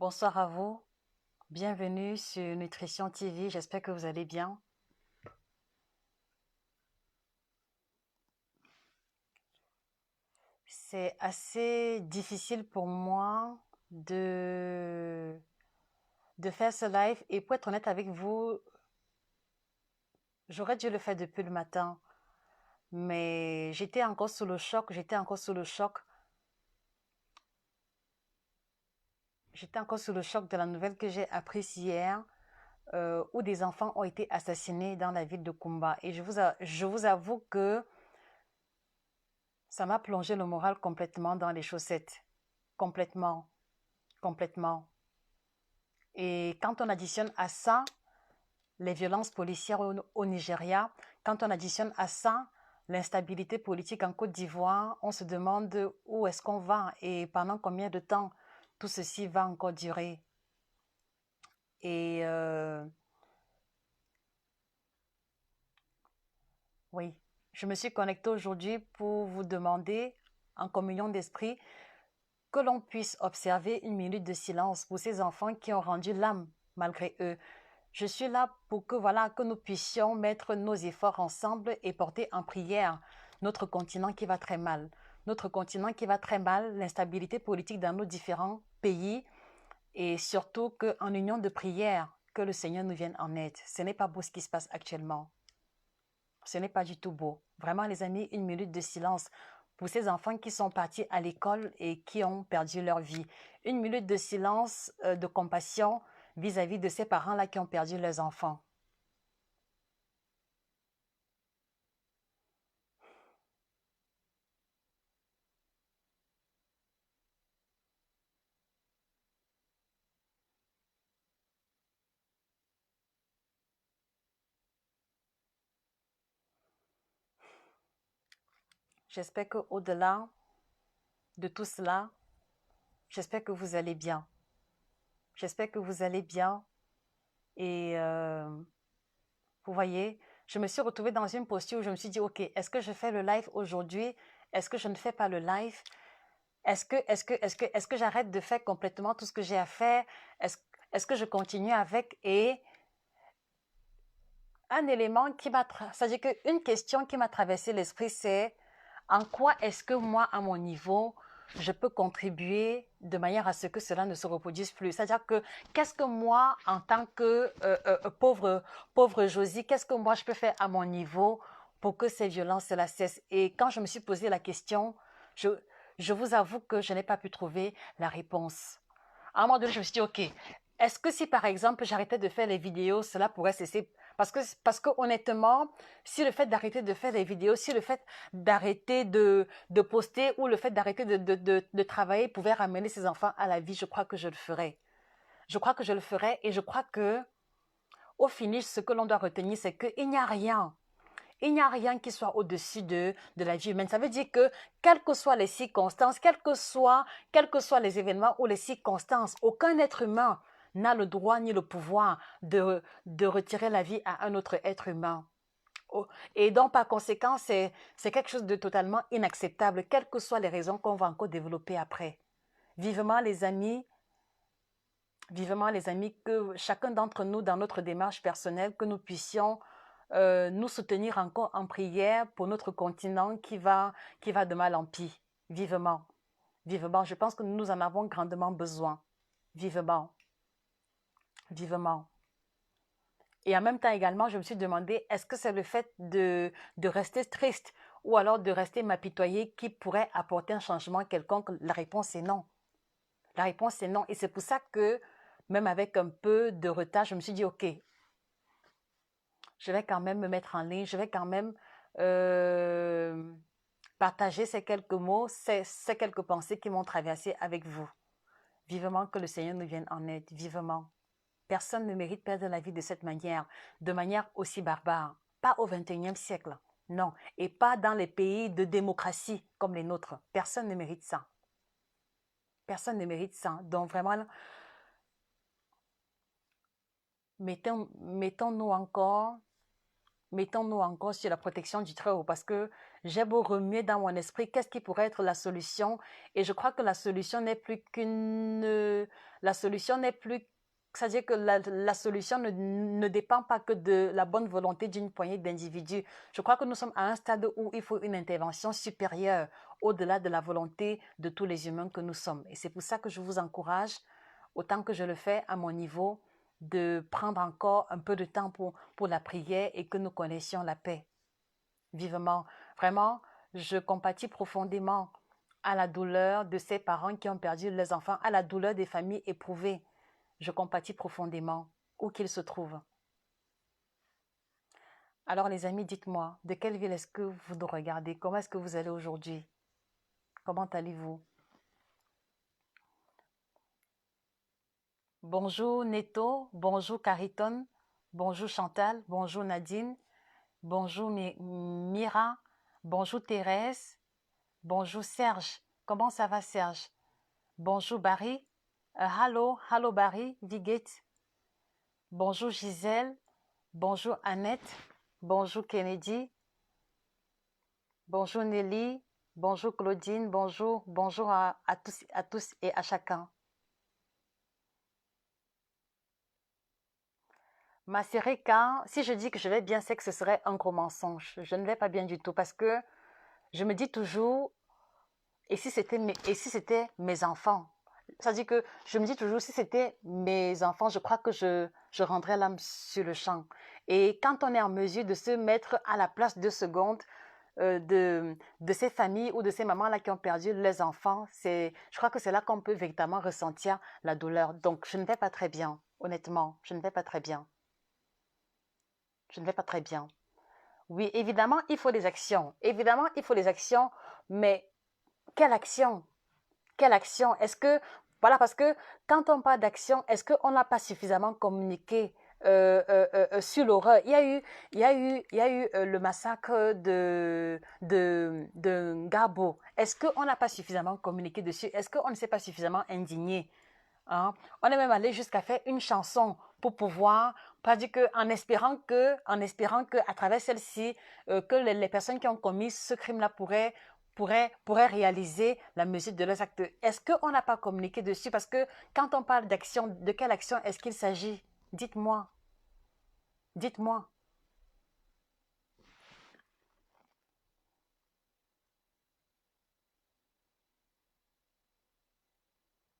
Bonsoir à vous, bienvenue sur Nutrition TV, j'espère que vous allez bien. C'est assez difficile pour moi de, de faire ce live et pour être honnête avec vous, j'aurais dû le faire depuis le matin, mais j'étais encore sous le choc de la nouvelle que j'ai apprise hier, où des enfants ont été assassinés dans la ville de Kumba. Et je vous avoue que ça m'a plongé le moral complètement dans les chaussettes. Complètement, complètement. Et quand on additionne à ça les violences policières au Nigeria, quand on additionne à ça l'instabilité politique en Côte d'Ivoire, on se demande où est-ce qu'on va et pendant combien de temps tout ceci va encore durer. Et oui, je me suis connectée aujourd'hui pour vous demander, en communion d'esprit, que l'on puisse observer une minute de silence pour ces enfants qui ont rendu l'âme malgré eux. Je suis là pour que, voilà, que nous puissions mettre nos efforts ensemble et porter en prière notre continent qui va très mal. Notre continent qui va très mal, l'instabilité politique dans nos différents pays et surtout qu'en union de prière, que le Seigneur nous vienne en aide. Ce n'est pas beau ce qui se passe actuellement. Ce n'est pas du tout beau. Vraiment, les amis, une minute de silence pour ces enfants qui sont partis à l'école et qui ont perdu leur vie. Une minute de silence, de compassion vis-à-vis de ces parents-là qui ont perdu leurs enfants. J'espère qu'au-delà de tout cela, j'espère que vous allez bien. J'espère que vous allez bien. Et vous voyez, je me suis retrouvée dans une posture où je me suis dit, OK, est-ce que je fais le live aujourd'hui? Est-ce que je ne fais pas le live? Est-ce que j'arrête de faire complètement tout ce que j'ai à faire? Est-ce, est-ce que je continue avec? Et un élément qui m'a, c'est-à-dire qu'une question qui m'a traversé l'esprit, c'est en quoi est-ce que moi, à mon niveau, je peux contribuer de manière à ce que cela ne se reproduise plus. C'est-à-dire que qu'est-ce que moi, en tant que pauvre Josie, qu'est-ce que moi je peux faire à mon niveau pour que ces violences cela cesse? Et quand je me suis posé la question, je, je vous avoue que je n'ai pas pu trouver la réponse. À un moment donné, je me suis dit, OK, est-ce que si par exemple j'arrêtais de faire les vidéos, cela pourrait cesser? Parce que honnêtement, si le fait d'arrêter de faire des vidéos, si le fait d'arrêter de poster ou le fait d'arrêter de travailler pouvait ramener ces enfants à la vie, je crois que je le ferais. Je crois que je le ferais et je crois que au finish, ce que l'on doit retenir, c'est qu'il n'y a rien. Il n'y a rien qui soit au-dessus de la vie humaine. Ça veut dire que, quelles que soient les circonstances, quels que soient les événements ou les circonstances, aucun être humain n'a le droit ni le pouvoir de retirer la vie à un autre être humain. Oh, et donc, par conséquent, c'est quelque chose de totalement inacceptable, quelles que soient les raisons qu'on va encore développer après. Vivement les amis, que chacun d'entre nous, dans notre démarche personnelle, que nous puissions nous soutenir encore en prière pour notre continent qui va de mal en pis. Vivement, vivement. Je pense que nous en avons grandement besoin. Vivement, vivement. Et en même temps également, je me suis demandé, est-ce que c'est le fait de rester triste ou alors de rester m'apitoyer qui pourrait apporter un changement quelconque? La réponse est non. La réponse est non. Et c'est pour ça que, même avec un peu de retard, je me suis dit, OK, je vais quand même me mettre en ligne, je vais quand même euh, partager ces quelques mots, ces quelques pensées qui m'ont traversé avec vous. Vivement que le Seigneur nous vienne en aide, vivement. Personne ne mérite perdre la vie de manière aussi barbare. Pas au XXIe siècle, non. Et pas dans les pays de démocratie comme les nôtres. Personne ne mérite ça. Personne ne mérite ça. Donc vraiment, mettons-nous encore sur la protection du Très-Haut parce que j'ai beau remuer dans mon esprit qu'est-ce qui pourrait être la solution. Et je crois que la solution n'est plus qu'une... La solution n'est plus... C'est-à-dire que la solution ne dépend pas que de la bonne volonté d'une poignée d'individus. Je crois que nous sommes à un stade où il faut une intervention supérieure au-delà de la volonté de tous les humains que nous sommes. Et c'est pour ça que je vous encourage, autant que je le fais à mon niveau, de prendre encore un peu de temps pour la prière et que nous connaissions la paix. Vivement. Vraiment, je compatis profondément à la douleur de ces parents qui ont perdu leurs enfants, à la douleur des familles éprouvées. Je compatis profondément, où qu'ils se trouvent. Alors les amis, dites-moi, de quelle ville est-ce que vous nous regardez? Comment est-ce que vous allez aujourd'hui? Comment allez-vous? Bonjour Neto, bonjour Cariton, bonjour Chantal, bonjour Nadine, bonjour Mira, bonjour Thérèse, bonjour Serge. Comment ça va Serge? Bonjour Barry. Hello Barry, wie geht's? Bonjour Gisèle, bonjour Annette, bonjour Kennedy, bonjour Nelly, bonjour Claudine, bonjour à tous et à chacun. Ma Sereka, si je dis que je vais bien, c'est que ce serait un gros mensonge. Je ne vais pas bien du tout parce que je me dis toujours, et si c'était mes enfants? C'est-à-dire que je me dis toujours, si c'était mes enfants, je crois que je rendrais l'âme sur le champ. Et quand on est en mesure de se mettre à la place 2 secondes de ces familles ou de ces mamans-là qui ont perdu leurs enfants, je crois que c'est là qu'on peut véritablement ressentir la douleur. Donc, je ne vais pas très bien, honnêtement, je ne vais pas très bien. Je ne vais pas très bien. Oui, évidemment, il faut des actions. Évidemment, il faut des actions, mais quelle action? Quelle action? Est-ce que, voilà, parce que quand on parle d'action, est-ce qu'on n'a pas suffisamment communiqué sur l'horreur? Il y a eu le massacre de Ngabo. Est-ce qu'on n'a pas suffisamment communiqué dessus? Est-ce qu'on ne s'est pas suffisamment indigné? Hein? On est même allé jusqu'à faire une chanson pour pouvoir, pas dire que, en espérant que à travers celle-ci, que les personnes qui ont commis ce crime-là pourraient réaliser la mesure de leurs actes. Est-ce qu'on n'a pas communiqué dessus? Parce que quand on parle d'action, de quelle action est-ce qu'il s'agit? Dites-moi. Dites-moi.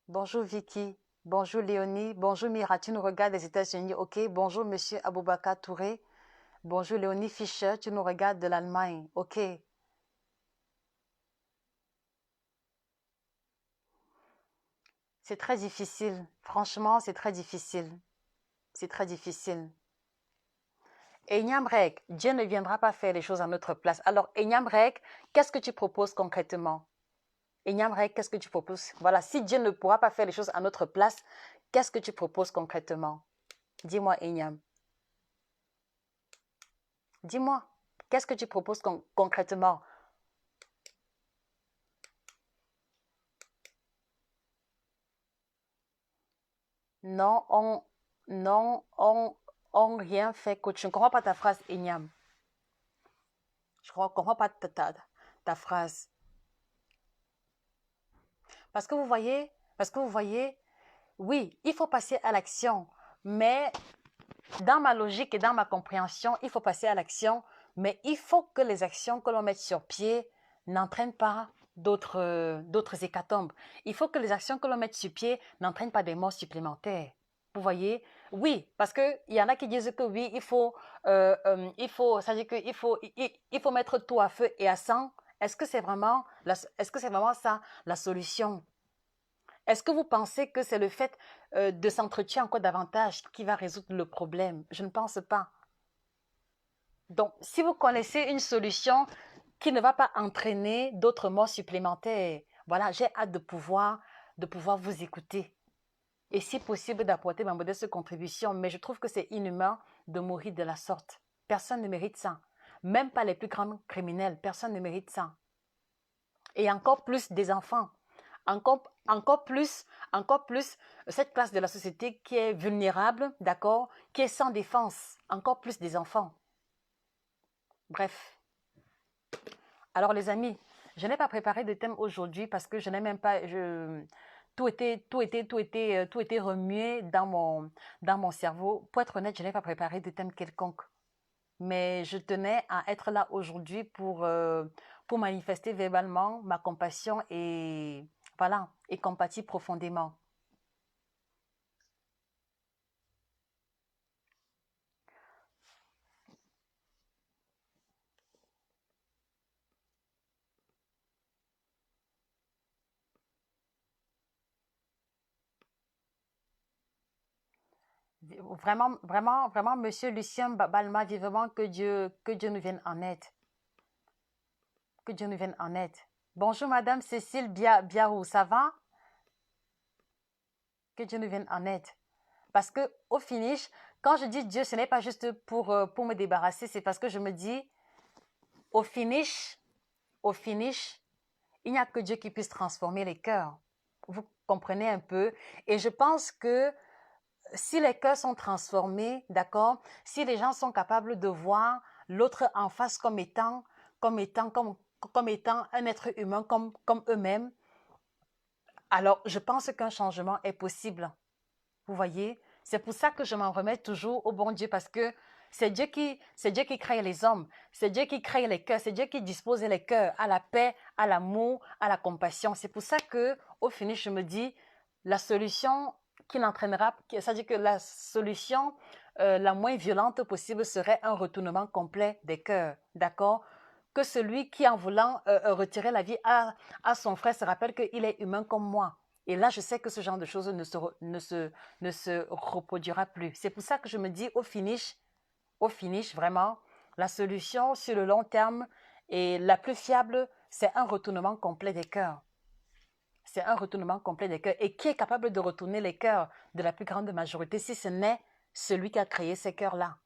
Bonjour Vicky. Bonjour Léonie. Bonjour Mira. Tu nous regardes des États-Unis. OK. Bonjour Monsieur Aboubakar Touré. Bonjour Léonie Fischer. Tu nous regardes de l'Allemagne. OK. C'est très difficile. Franchement, c'est très difficile. C'est très difficile. Enyamrek, Dieu ne viendra pas faire les choses à notre place. Alors, Enyamrek, qu'est-ce que tu proposes concrètement? Enyamrek, qu'est-ce que tu proposes? Voilà, si Dieu ne pourra pas faire les choses à notre place, qu'est-ce que tu proposes concrètement? Dis-moi, Enyam. Dis-moi, qu'est-ce que tu proposes concrètement? Non, non, on rien fait, coach. Je ne comprends pas ta phrase, Enyam. Je ne comprends pas ta phrase. Parce que vous voyez, oui, il faut passer à l'action, mais dans ma logique et dans ma compréhension, il faut passer à l'action, mais il faut que les actions que l'on mette sur pied n'entraînent pas d'autres hécatombes. Il faut que les actions que l'on mette sur pied n'entraînent pas des morts supplémentaires. Vous voyez? Oui, parce qu'il y en a qui disent que oui, c'est-à-dire qu'il faut mettre tout à feu et à sang. Est-ce que c'est vraiment ça la solution? Est-ce que vous pensez que c'est le fait de s'entretuer encore davantage qui va résoudre le problème? Je ne pense pas. Donc, si vous connaissez une solution qui ne va pas entraîner d'autres morts supplémentaires, voilà, j'ai hâte de pouvoir vous écouter. Et si possible, d'apporter ma modeste contribution. Mais je trouve que c'est inhumain de mourir de la sorte. Personne ne mérite ça. Même pas les plus grands criminels. Personne ne mérite ça. Et encore plus des enfants. Encore plus cette classe de la société qui est vulnérable, d'accord, qui est sans défense, encore plus des enfants. Bref. Alors les amis, je n'ai pas préparé de thème aujourd'hui parce que je n'ai même pas, tout était remué dans mon cerveau. Pour être honnête, je n'ai pas préparé de thème quelconque. Mais je tenais à être là aujourd'hui pour manifester verbalement ma compassion et voilà, et compatir profondément. Vraiment, vraiment, vraiment, Monsieur Lucien Balma, vivement que Dieu nous vienne en aide. Que Dieu nous vienne en aide. Bonjour Madame Cécile Biarou, ça va? Que Dieu nous vienne en aide. Parce que au finish, quand je dis Dieu, ce n'est pas juste pour me débarrasser, c'est parce que je me dis, au finish, au finish, il n'y a que Dieu qui puisse transformer les cœurs. Vous comprenez un peu? Et je pense que si les cœurs sont transformés, d'accord, si les gens sont capables de voir l'autre en face comme étant un être humain comme eux-mêmes, alors je pense qu'un changement est possible. Vous voyez? C'est pour ça que je m'en remets toujours au bon Dieu parce que c'est Dieu qui crée les hommes, c'est Dieu qui crée les cœurs, c'est Dieu qui dispose les cœurs à la paix, à l'amour, à la compassion. C'est pour ça que, au finish, je me dis, la solution qui n'entraînera, c'est-à-dire que la solution la moins violente possible serait un retournement complet des cœurs, d'accord? Que celui qui, en voulant retirer la vie à son frère, se rappelle qu'il est humain comme moi. Et là, je sais que ce genre de choses ne se reproduira plus. C'est pour ça que je me dis, au finish, vraiment, la solution sur le long terme et la plus fiable, c'est un retournement complet des cœurs. C'est un retournement complet des cœurs. Et qui est capable de retourner les cœurs de la plus grande majorité si ce n'est celui qui a créé ces cœurs-là?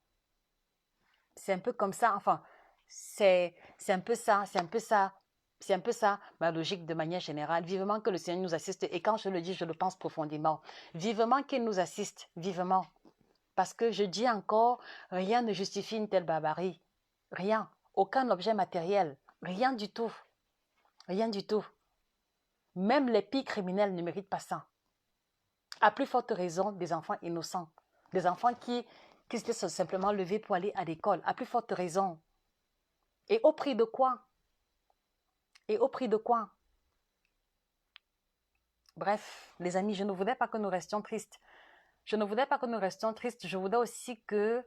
C'est un peu comme ça, enfin, c'est un peu ça, c'est un peu ça, c'est un peu ça, ma logique de manière générale. Vivement que le Seigneur nous assiste, et quand je le dis, je le pense profondément. Vivement qu'il nous assiste, vivement. Parce que je dis encore, rien ne justifie une telle barbarie. Rien. Aucun objet matériel. Rien du tout. Rien du tout. Même les pires criminels ne méritent pas ça. À plus forte raison, des enfants innocents. Des enfants qui se simplement levés pour aller à l'école. À plus forte raison. Et au prix de quoi? Et au prix de quoi? Bref, les amis, je ne voudrais pas que nous restions tristes. Je ne voudrais pas que nous restions tristes. Je voudrais aussi que,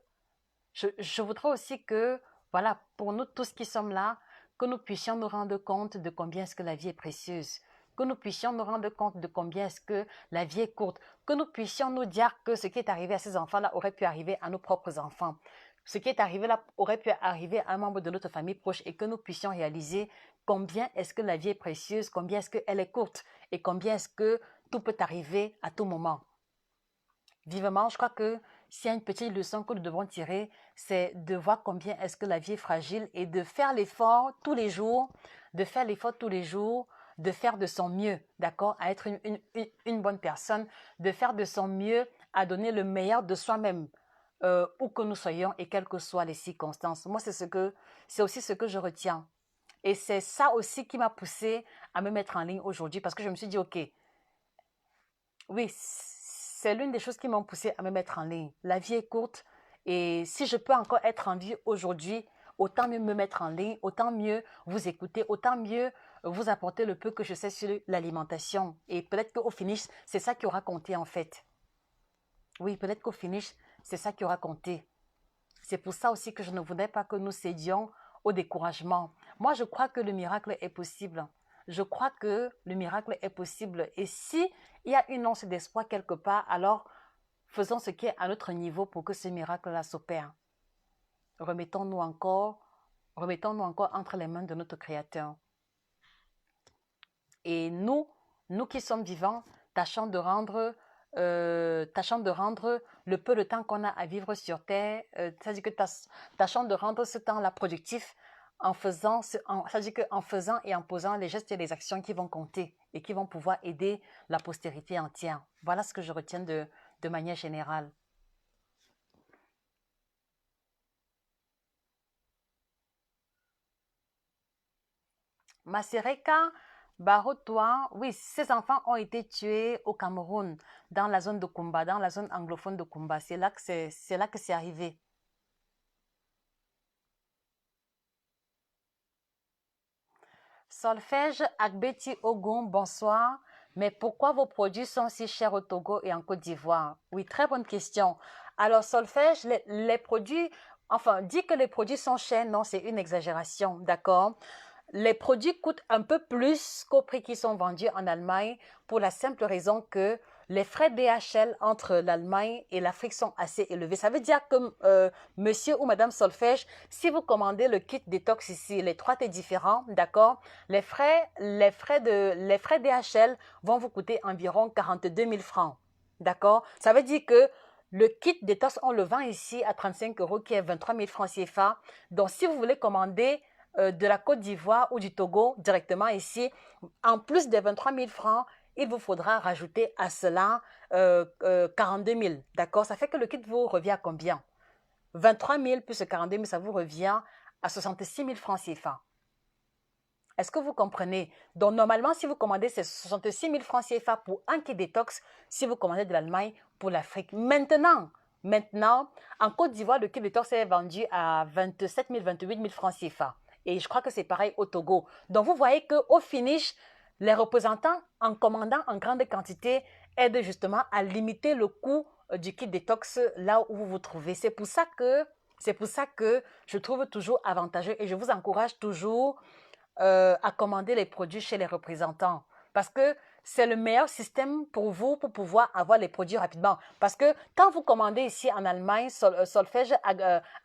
voilà, pour nous tous qui sommes là, que nous puissions nous rendre compte de combien est-ce que la vie est précieuse. Que nous puissions nous rendre compte de combien est-ce que la vie est courte. Que nous puissions nous dire que ce qui est arrivé à ces enfants-là aurait pu arriver à nos propres enfants. Ce qui est arrivé là aurait pu arriver à un membre de notre famille proche et que nous puissions réaliser combien est-ce que la vie est précieuse, combien est-ce qu'elle est courte et combien est-ce que tout peut arriver à tout moment. Vivement, je crois que s'il y a une petite leçon que nous devons tirer, c'est de voir combien est-ce que la vie est fragile et de faire l'effort tous les jours, de faire l'effort tous les jours, de faire de son mieux, d'accord, à être une bonne personne, de faire de son mieux, à donner le meilleur de soi-même, où que nous soyons et quelles que soient les circonstances. Moi, c'est aussi ce que je retiens. Et c'est ça aussi qui m'a poussé à me mettre en ligne aujourd'hui parce que je me suis dit, OK, oui, c'est l'une des choses qui m'ont poussé à me mettre en ligne. La vie est courte et si je peux encore être en vie aujourd'hui, autant mieux me mettre en ligne, autant mieux vous écouter, autant mieux vous apporter le peu que je sais sur l'alimentation. Et peut-être qu'au finish, c'est ça qui aura compté en fait. Oui, peut-être qu'au finish, c'est ça qui aura compté. C'est pour ça aussi que je ne voudrais pas que nous cédions au découragement. Moi, je crois que le miracle est possible. Je crois que le miracle est possible. Et si il y a une once d'espoir quelque part, alors faisons ce qui est à notre niveau pour que ce miracle-là s'opère. Remettons-nous encore, remettons-nous encore entre les mains de notre Créateur. Et nous qui sommes vivants, tâchons de rendre le peu de temps qu'on a à vivre sur Terre, c'est-à-dire que tâchons de rendre ce temps-là productif c'est-à-dire qu'en faisant et en posant les gestes et les actions qui vont compter et qui vont pouvoir aider la postérité entière. Voilà ce que je retiens de manière générale. Masereka Barotoa, oui, ses enfants ont été tués au Cameroun, dans la zone de Kumba, dans la zone anglophone de Kumba. C'est là que c'est arrivé. Solfège Agbeti Ogun, bonsoir. Mais pourquoi vos produits sont si chers au Togo et en Côte d'Ivoire? Oui, très bonne question. Alors, Solfège, les produits, enfin, dit que les produits sont chers, non, c'est une exagération, d'accord? Les produits coûtent un peu plus qu'au prix qui sont vendus en Allemagne pour la simple raison que les frais DHL entre l'Allemagne et l'Afrique sont assez élevés. Ça veut dire que monsieur ou madame Solfège, si vous commandez le kit détox ici, les 3 T différents, d'accord, les frais DHL vont vous coûter environ 42 000 francs. D'accord? Ça veut dire que le kit détox, on le vend ici à 35 euros, qui est 23 000 francs CFA. Donc, si vous voulez commander de la Côte d'Ivoire ou du Togo directement ici, en plus des 23 000 francs, il vous faudra rajouter à cela 42 000. D'accord? Ça fait que le kit vous revient à combien? 23 000 plus 42 000, ça vous revient à 66 000 francs CFA. Est-ce que vous comprenez? Donc, normalement, si vous commandez, c'est 66 000 francs CFA pour un kit détox, si vous commandez de l'Allemagne pour l'Afrique. Maintenant, en Côte d'Ivoire, le kit détox est vendu à 27 000, 28 000 francs CFA. Et je crois que c'est pareil au Togo. Donc, vous voyez qu'au finish, les représentants, en commandant en grande quantité, aident justement à limiter le coût du kit détox là où vous vous trouvez. C'est pour ça que je trouve toujours avantageux et je vous encourage toujours à commander les produits chez les représentants. Parce que c'est le meilleur système pour vous pour pouvoir avoir les produits rapidement. Parce que quand vous commandez ici en Allemagne, Solfège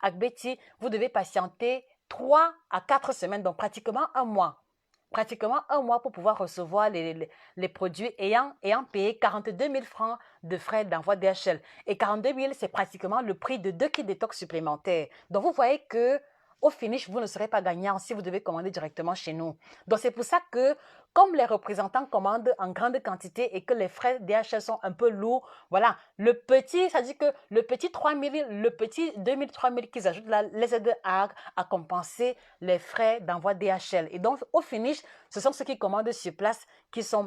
Agbeti, vous devez patienter 3 à 4 semaines, donc pratiquement un mois. Pratiquement un mois pour pouvoir recevoir les produits ayant payé 42 000 francs de frais d'envoi DHL. Et 42 000, c'est pratiquement le prix de 2 kits détox supplémentaires. Donc, vous voyez que au finish, vous ne serez pas gagnant si vous devez commander directement chez nous. Donc, c'est pour ça que, comme les représentants commandent en grande quantité et que les frais DHL sont un peu lourds, voilà, le petit, ça dit que le petit 3 000, le petit 2 000, 3 000 qu'ils ajoutent là, les aide à compenser les frais d'envoi DHL. Et donc, au finish, ce sont ceux qui commandent sur place qui sont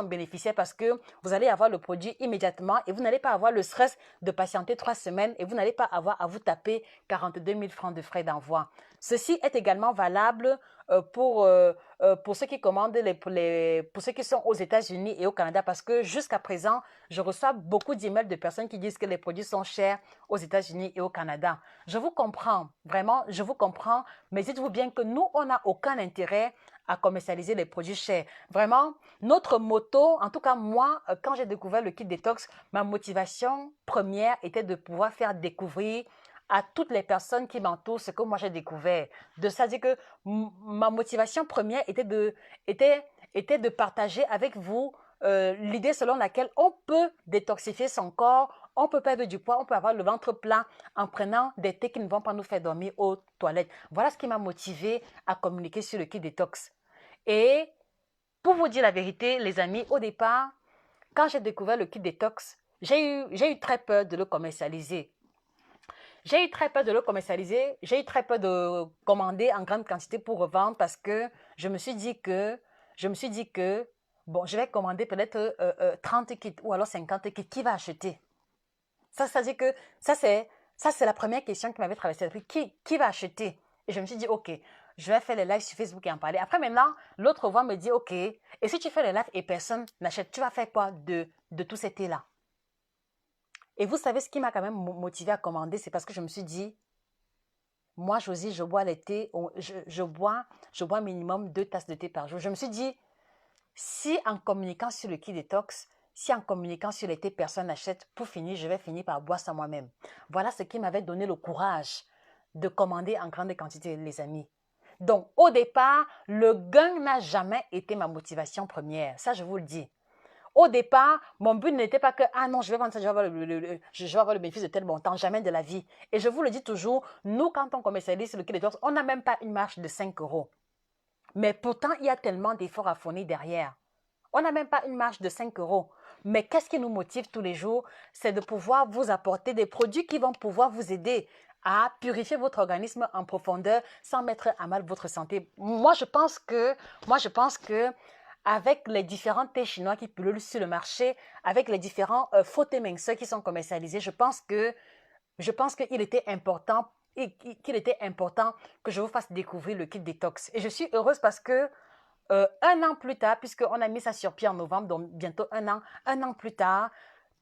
bénéficiaires parce que vous allez avoir le produit immédiatement et vous n'allez pas avoir le stress de patienter 3 semaines et vous n'allez pas avoir à vous taper 42 000 francs de frais d'envoi. Ceci est également valable pour ceux qui commandent, pour ceux qui sont aux États-Unis et au Canada, parce que jusqu'à présent, je reçois beaucoup d'emails de personnes qui disent que les produits sont chers aux États-Unis et au Canada. Je vous comprends, vraiment, je vous comprends, mais dites-vous bien que nous, on n'a aucun intérêt à commercialiser les produits chers. Vraiment, notre motto, en tout cas moi, quand j'ai découvert le kit détox, ma motivation première était de pouvoir faire découvrir à toutes les personnes qui m'entourent ce que moi j'ai découvert. C'est-à-dire que ma motivation première était de partager avec vous l'idée selon laquelle on peut détoxifier son corps, on peut perdre du poids, on peut avoir le ventre plat en prenant des thés qui ne vont pas nous faire dormir aux toilettes. Voilà ce qui m'a motivé à communiquer sur le kit détox. Et pour vous dire la vérité, les amis, au départ, quand j'ai découvert le kit détox, j'ai eu très peur de le commercialiser. J'ai eu très peur de le commercialiser, j'ai eu très peur de commander en grande quantité pour revendre parce que je me suis dit que, bon, je vais commander peut-être 30 kits ou alors 50 kits. Qui va acheter? Ça dit que ça c'est la première question qui m'avait traversé l'esprit. Qui va acheter? Et je me suis dit, ok, je vais faire les lives sur Facebook et en parler. Après maintenant, l'autre voix me dit, ok, et si tu fais les lives et personne n'achète, tu vas faire quoi de tout cet thé-là? Et vous savez ce qui m'a quand même motivé à commander, c'est parce que je me suis dit, moi, Josie, je bois les thés, je bois minimum 2 tasses de thé par jour. Je me suis dit, si en communiquant sur le kit détox, si en communiquant sur les thés, personne n'achète, pour finir, je vais finir par boire ça moi-même. Voilà ce qui m'avait donné le courage de commander en grande quantité, les amis. Donc, au départ, le gain n'a jamais été ma motivation première. Ça, je vous le dis. Au départ, mon but n'était pas que, ah non, je vais vendre ça, je vais avoir le bénéfice de tel montant, jamais de la vie. Et je vous le dis toujours, nous, quand on commercialise le kit détox, on n'a même pas une marge de 5 euros. Mais pourtant, il y a tellement d'efforts à fournir derrière. On n'a même pas une marge de 5 euros. Mais qu'est-ce qui nous motive tous les jours? C'est de pouvoir vous apporter des produits qui vont pouvoir vous aider à purifier votre organisme en profondeur sans mettre à mal votre santé. Moi, je pense que avec les différents thés chinois qui pullulent sur le marché, avec les différents faux thés minceurs qui sont commercialisés, je pense qu'il était important que je vous fasse découvrir le kit détox. Et je suis heureuse parce que un an plus tard, puisqu'on a mis ça sur pied en novembre, donc bientôt un an plus tard,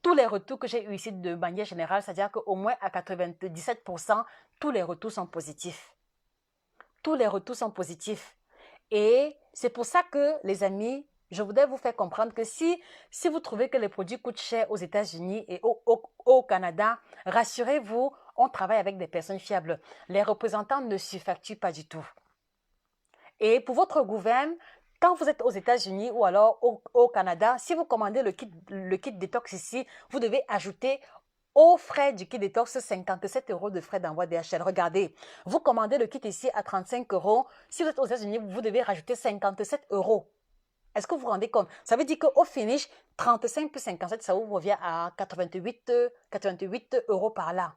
tous les retours que j'ai eu ici de manière générale, c'est-à-dire qu'au moins à 97%, tous les retours sont positifs. Tous les retours sont positifs. Et c'est pour ça que, les amis, je voudrais vous faire comprendre que si vous trouvez que les produits coûtent cher aux États-Unis et au Canada, rassurez-vous, on travaille avec des personnes fiables. Les représentants ne surfacturent pas du tout. Et pour votre gouvernement, quand vous êtes aux États-Unis ou alors au Canada, si vous commandez le kit détox ici, vous devez ajouter aux frais du kit détox 57 € de frais d'envoi DHL. Regardez, vous commandez le kit ici à 35 €. Si vous êtes aux États-Unis, vous devez rajouter 57 €. Est-ce que vous vous rendez compte? Ça veut dire qu'au finish, 35 plus 57, ça vous revient à 88 € par là.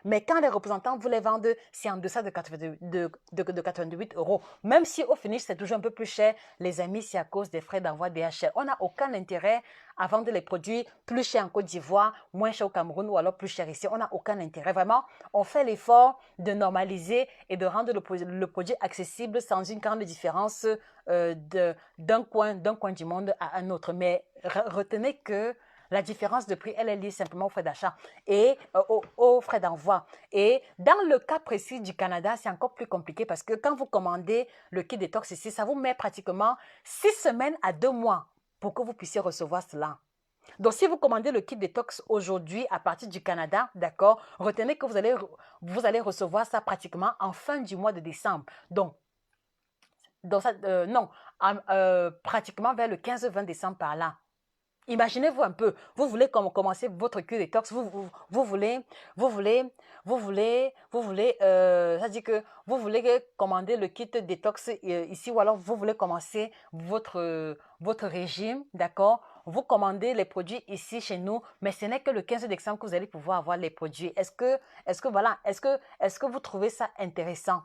Mais quand les représentants vous les vendent, c'est en deçà de 88 €. Même si au finish, c'est toujours un peu plus cher, les amis, c'est à cause des frais d'envoi DHL. On n'a aucun intérêt à vendre les produits plus chers en Côte d'Ivoire, moins chers au Cameroun ou alors plus chers ici. On n'a aucun intérêt. Vraiment, on fait l'effort de normaliser et de rendre le produit accessible sans une grande différence d'un coin du monde à un autre. Mais retenez que la différence de prix, elle est liée simplement aux frais d'achat et aux frais d'envoi. Et dans le cas précis du Canada, c'est encore plus compliqué parce que quand vous commandez le kit détox ici, ça vous met pratiquement 6 semaines à 2 mois pour que vous puissiez recevoir cela. Donc, si vous commandez le kit détox aujourd'hui à partir du Canada, d'accord, retenez que vous allez recevoir ça pratiquement en fin du mois de décembre. Donc ça, non, pratiquement vers le 15-20 décembre par là. Imaginez-vous un peu, vous voulez commencer votre cure détox, ça dit que vous voulez commander le kit détox ici ou alors vous voulez commencer votre régime, d'accord? Vous commandez les produits ici chez nous, mais ce n'est que le 15 décembre que vous allez pouvoir avoir les produits. Est-ce que vous trouvez ça intéressant?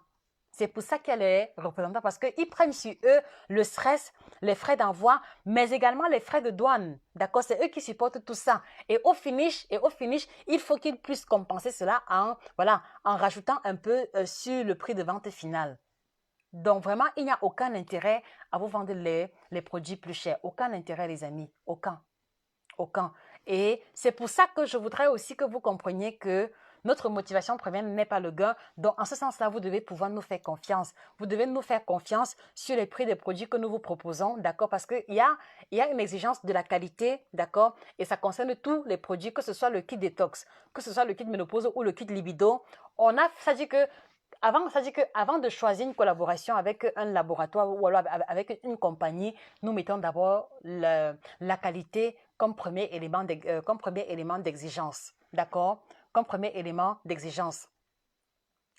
C'est pour ça qu'il y a les représentants, parce qu'ils prennent sur eux le stress, les frais d'envoi, mais également les frais de douane. D'accord? C'est eux qui supportent tout ça. Et au finish, il faut qu'ils puissent compenser cela en rajoutant un peu sur le prix de vente final. Donc vraiment, il n'y a aucun intérêt à vous vendre les produits plus chers. Aucun intérêt, les amis. Aucun. Aucun. Et c'est pour ça que je voudrais aussi que vous compreniez que notre motivation première n'est pas le gain. Donc, en ce sens-là, vous devez pouvoir nous faire confiance. Vous devez nous faire confiance sur les prix des produits que nous vous proposons, d'accord? Parce qu'il y a une exigence de la qualité, d'accord? Et ça concerne tous les produits, que ce soit le kit détox, que ce soit le kit ménopause ou le kit libido. Ça dit que avant de choisir une collaboration avec un laboratoire ou alors avec une compagnie, nous mettons d'abord la qualité comme premier élément d'exigence. D'accord? Comme premier élément d'exigence.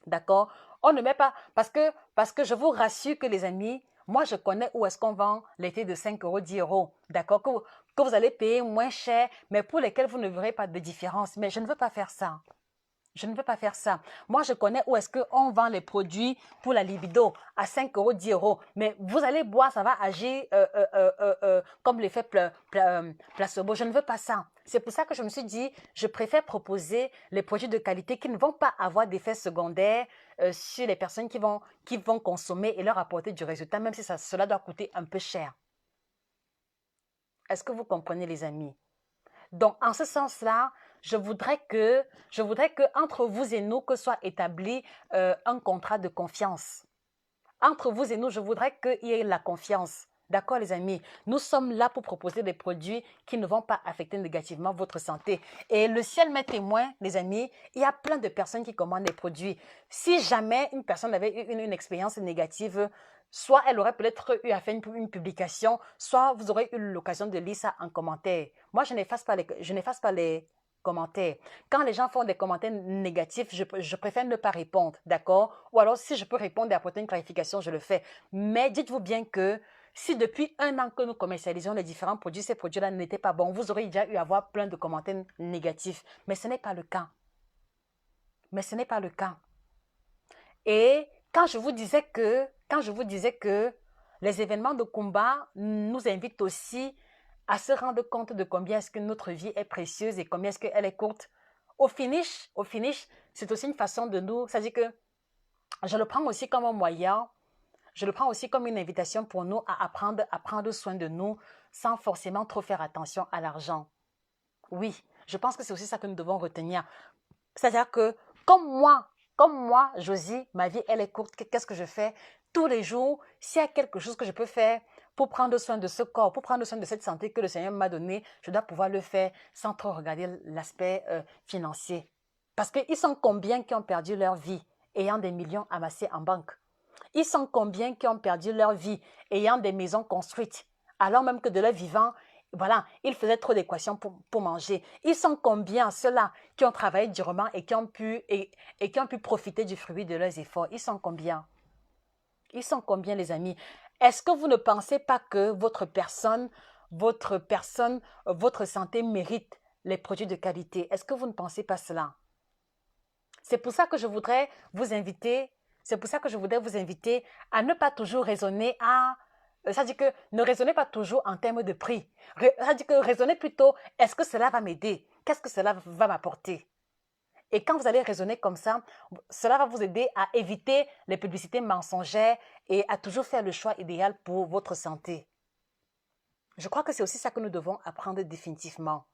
D'accord? On ne met pas, parce que je vous rassure que les amis, moi je connais où est-ce qu'on vend les thés de 5 €, 10 €. D'accord? Que vous allez payer moins cher, mais pour lesquels vous ne verrez pas de différence. Mais je ne veux pas faire ça. Je ne veux pas faire ça. Moi, je connais où est-ce qu'on vend les produits pour la libido à 5 €, 10 €. Mais vous allez boire, ça va agir comme l'effet placebo. Je ne veux pas ça. C'est pour ça que je me suis dit, je préfère proposer les produits de qualité qui ne vont pas avoir d'effets secondaires sur les personnes qui vont consommer et leur apporter du résultat, même si cela doit coûter un peu cher. Est-ce que vous comprenez, les amis? Donc, en ce sens-là, je voudrais que entre vous et nous, que soit établi un contrat de confiance. Entre vous et nous, je voudrais qu'il y ait la confiance. D'accord, les amis? Nous sommes là pour proposer des produits qui ne vont pas affecter négativement votre santé. Et le ciel m'est témoin, les amis, il y a plein de personnes qui commandent des produits. Si jamais une personne avait eu une expérience négative, soit elle aurait peut-être eu à faire une publication, soit vous aurez eu l'occasion de lire ça en commentaire. Moi, je n'efface pas les commentaires. Quand les gens font des commentaires négatifs, je préfère ne pas répondre, d'accord? Ou alors, si je peux répondre et apporter une clarification, je le fais. Mais dites-vous bien que si depuis 1 an que nous commercialisons les différents produits, ces produits-là n'étaient pas bons, vous aurez déjà eu à avoir plein de commentaires négatifs. Mais ce n'est pas le cas. Mais ce n'est pas le cas. Et quand je vous disais que les événements de combat nous invitent aussi à se rendre compte de combien est-ce que notre vie est précieuse et combien est-ce qu'elle est courte, au finish, c'est aussi une façon de nous, c'est-à-dire que je le prends aussi comme un moyen, je le prends aussi comme une invitation pour nous à apprendre à prendre soin de nous sans forcément trop faire attention à l'argent. Oui, je pense que c'est aussi ça que nous devons retenir. C'est-à-dire que comme moi, Josie, ma vie, elle est courte. Qu'est-ce que je fais? Tous les jours, s'il y a quelque chose que je peux faire pour prendre soin de ce corps, pour prendre soin de cette santé que le Seigneur m'a donnée, je dois pouvoir le faire sans trop regarder l'aspect financier. Parce qu'ils sont combien qui ont perdu leur vie ayant des millions amassés en banque? Ils sont combien qui ont perdu leur vie ayant des maisons construites, alors même que de leur vivant, voilà, ils faisaient trop d'équations pour manger. Ils sont combien ceux-là qui ont travaillé durement et qui ont pu profiter du fruit de leurs efforts? Ils sont combien? Ils sont combien, les amis? Est-ce que vous ne pensez pas que votre santé mérite les produits de qualité? Est-ce que vous ne pensez pas cela? C'est pour ça que je voudrais vous inviter à ne pas toujours raisonner c'est-à-dire que ne raisonnez pas toujours en termes de prix. C'est-à-dire que raisonnez plutôt, est-ce que cela va m'aider? Qu'est-ce que cela va m'apporter? Et quand vous allez raisonner comme ça, cela va vous aider à éviter les publicités mensongères et à toujours faire le choix idéal pour votre santé. Je crois que c'est aussi ça que nous devons apprendre définitivement.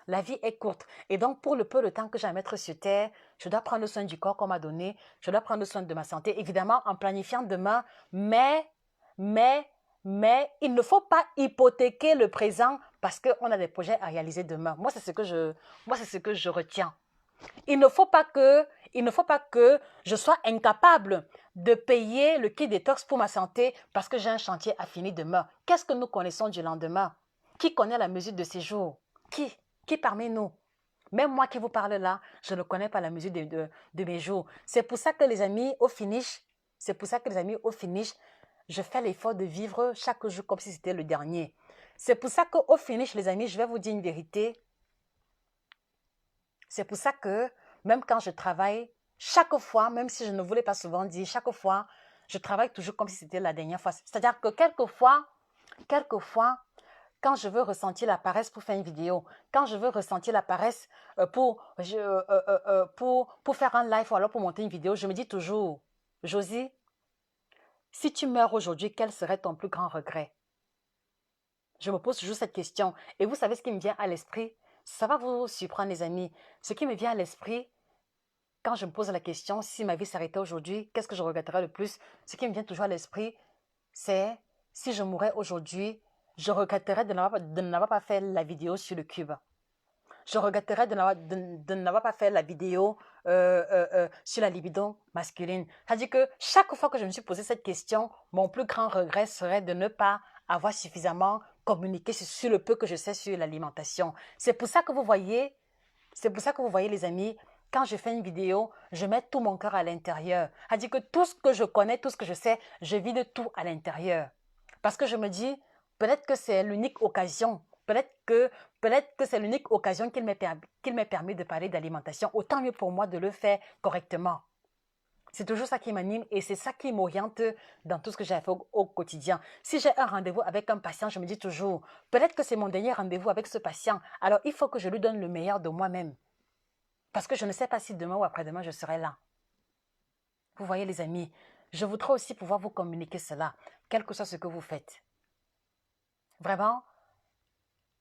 La vie est courte et donc pour le peu de temps que j'ai à mettre sur terre, je dois prendre soin du corps qu'on m'a donné, je dois prendre soin de ma santé, évidemment en planifiant demain, mais il ne faut pas hypothéquer le présent parce qu'on a des projets à réaliser demain. Moi, c'est ce que je retiens. Il ne faut pas que je sois incapable de payer le kit détox pour ma santé parce que j'ai un chantier à finir demain. Qu'est-ce que nous connaissons du lendemain? Qui connaît la mesure de ces jours? Qui parmi nous? Même moi qui vous parle là, je ne connais pas la mesure de mes jours. C'est pour ça que les amis, au finish, je fais l'effort de vivre chaque jour comme si c'était le dernier. C'est pour ça qu'au finish, les amis, je vais vous dire une vérité. C'est pour ça que même quand je travaille, chaque fois, même si je ne voulais pas souvent dire, chaque fois, je travaille toujours comme si c'était la dernière fois. C'est-à-dire que quelquefois, quand je veux ressentir la paresse pour faire une vidéo, quand je veux ressentir la paresse pour faire un live ou alors pour monter une vidéo, je me dis toujours, Josie, si tu meurs aujourd'hui, quel serait ton plus grand regret? Je me pose toujours cette question. Et vous savez ce qui me vient à l'esprit? Ça va vous surprendre, les amis. Ce qui me vient à l'esprit, quand je me pose la question, si ma vie s'arrêtait aujourd'hui, qu'est-ce que je regretterais le plus? Ce qui me vient toujours à l'esprit, c'est si je mourais aujourd'hui, je regretterais de n'avoir pas fait la vidéo sur le cube. Je regretterais de n'avoir pas fait la vidéo sur la libido masculine. C'est-à-dire que chaque fois que je me suis posé cette question, mon plus grand regret serait de ne pas avoir suffisamment communiqué sur le peu que je sais sur l'alimentation. C'est pour ça que vous voyez, les amis, quand je fais une vidéo, je mets tout mon cœur à l'intérieur. C'est-à-dire que tout ce que je connais, tout ce que je sais, je vide tout à l'intérieur. Parce que je me dis, peut-être que c'est l'unique occasion, peut-être que c'est l'unique occasion qu'il m'ait permis de parler d'alimentation. Autant mieux pour moi de le faire correctement. C'est toujours ça qui m'anime et c'est ça qui m'oriente dans tout ce que j'ai à faire au quotidien. Si j'ai un rendez-vous avec un patient, je me dis toujours, peut-être que c'est mon dernier rendez-vous avec ce patient. Alors, il faut que je lui donne le meilleur de moi-même. Parce que je ne sais pas si demain ou après-demain, je serai là. Vous voyez, les amis, je voudrais aussi pouvoir vous communiquer cela, quel que soit ce que vous faites. Vraiment,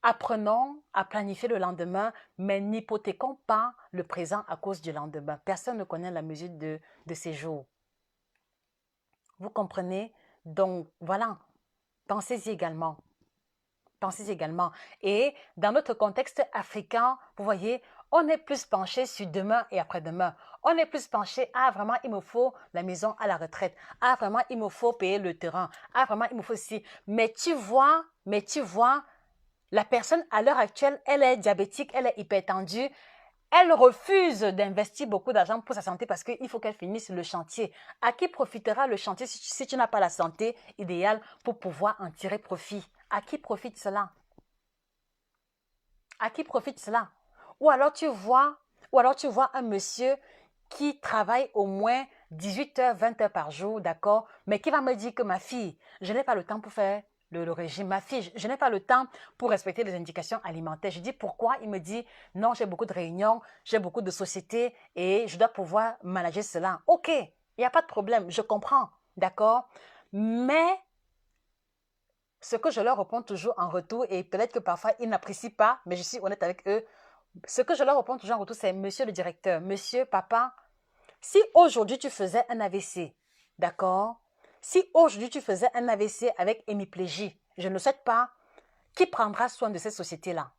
apprenons à planifier le lendemain, mais n'hypothéquons pas le présent à cause du lendemain. Personne ne connaît la mesure de ces jours. Vous comprenez? Donc, voilà, pensez-y également. Pensez également. Et dans notre contexte africain, vous voyez, on est plus penché sur demain et après-demain. On est plus penché, vraiment, il me faut la maison à la retraite. Vraiment, il me faut payer le terrain. Vraiment, il me faut ci. Mais tu vois, la personne à l'heure actuelle, elle est diabétique, elle est hypertendue. Elle refuse d'investir beaucoup d'argent pour sa santé parce qu'il faut qu'elle finisse le chantier. À qui profitera le chantier si tu n'as pas la santé idéale pour pouvoir en tirer profit? À qui profite cela? À qui profite cela? Ou alors tu vois un monsieur qui travaille au moins 18 heures, 20 heures par jour, d'accord, mais qui va me dire que ma fille, je n'ai pas le temps pour faire le régime. Ma fille, je n'ai pas le temps pour respecter les indications alimentaires. Je dis pourquoi? Il me dit non, j'ai beaucoup de réunions, j'ai beaucoup de sociétés et je dois pouvoir manager cela. Ok, il n'y a pas de problème, je comprends, d'accord, mais ce que je leur réponds toujours en retour, et peut-être que parfois ils n'apprécient pas, mais je suis honnête avec eux, ce que je leur réponds toujours en retour, c'est monsieur le directeur, monsieur, papa, si aujourd'hui tu faisais un AVC, d'accord? Si aujourd'hui tu faisais un AVC avec hémiplégie, je ne le souhaite pas, qui prendra soin de cette société-là?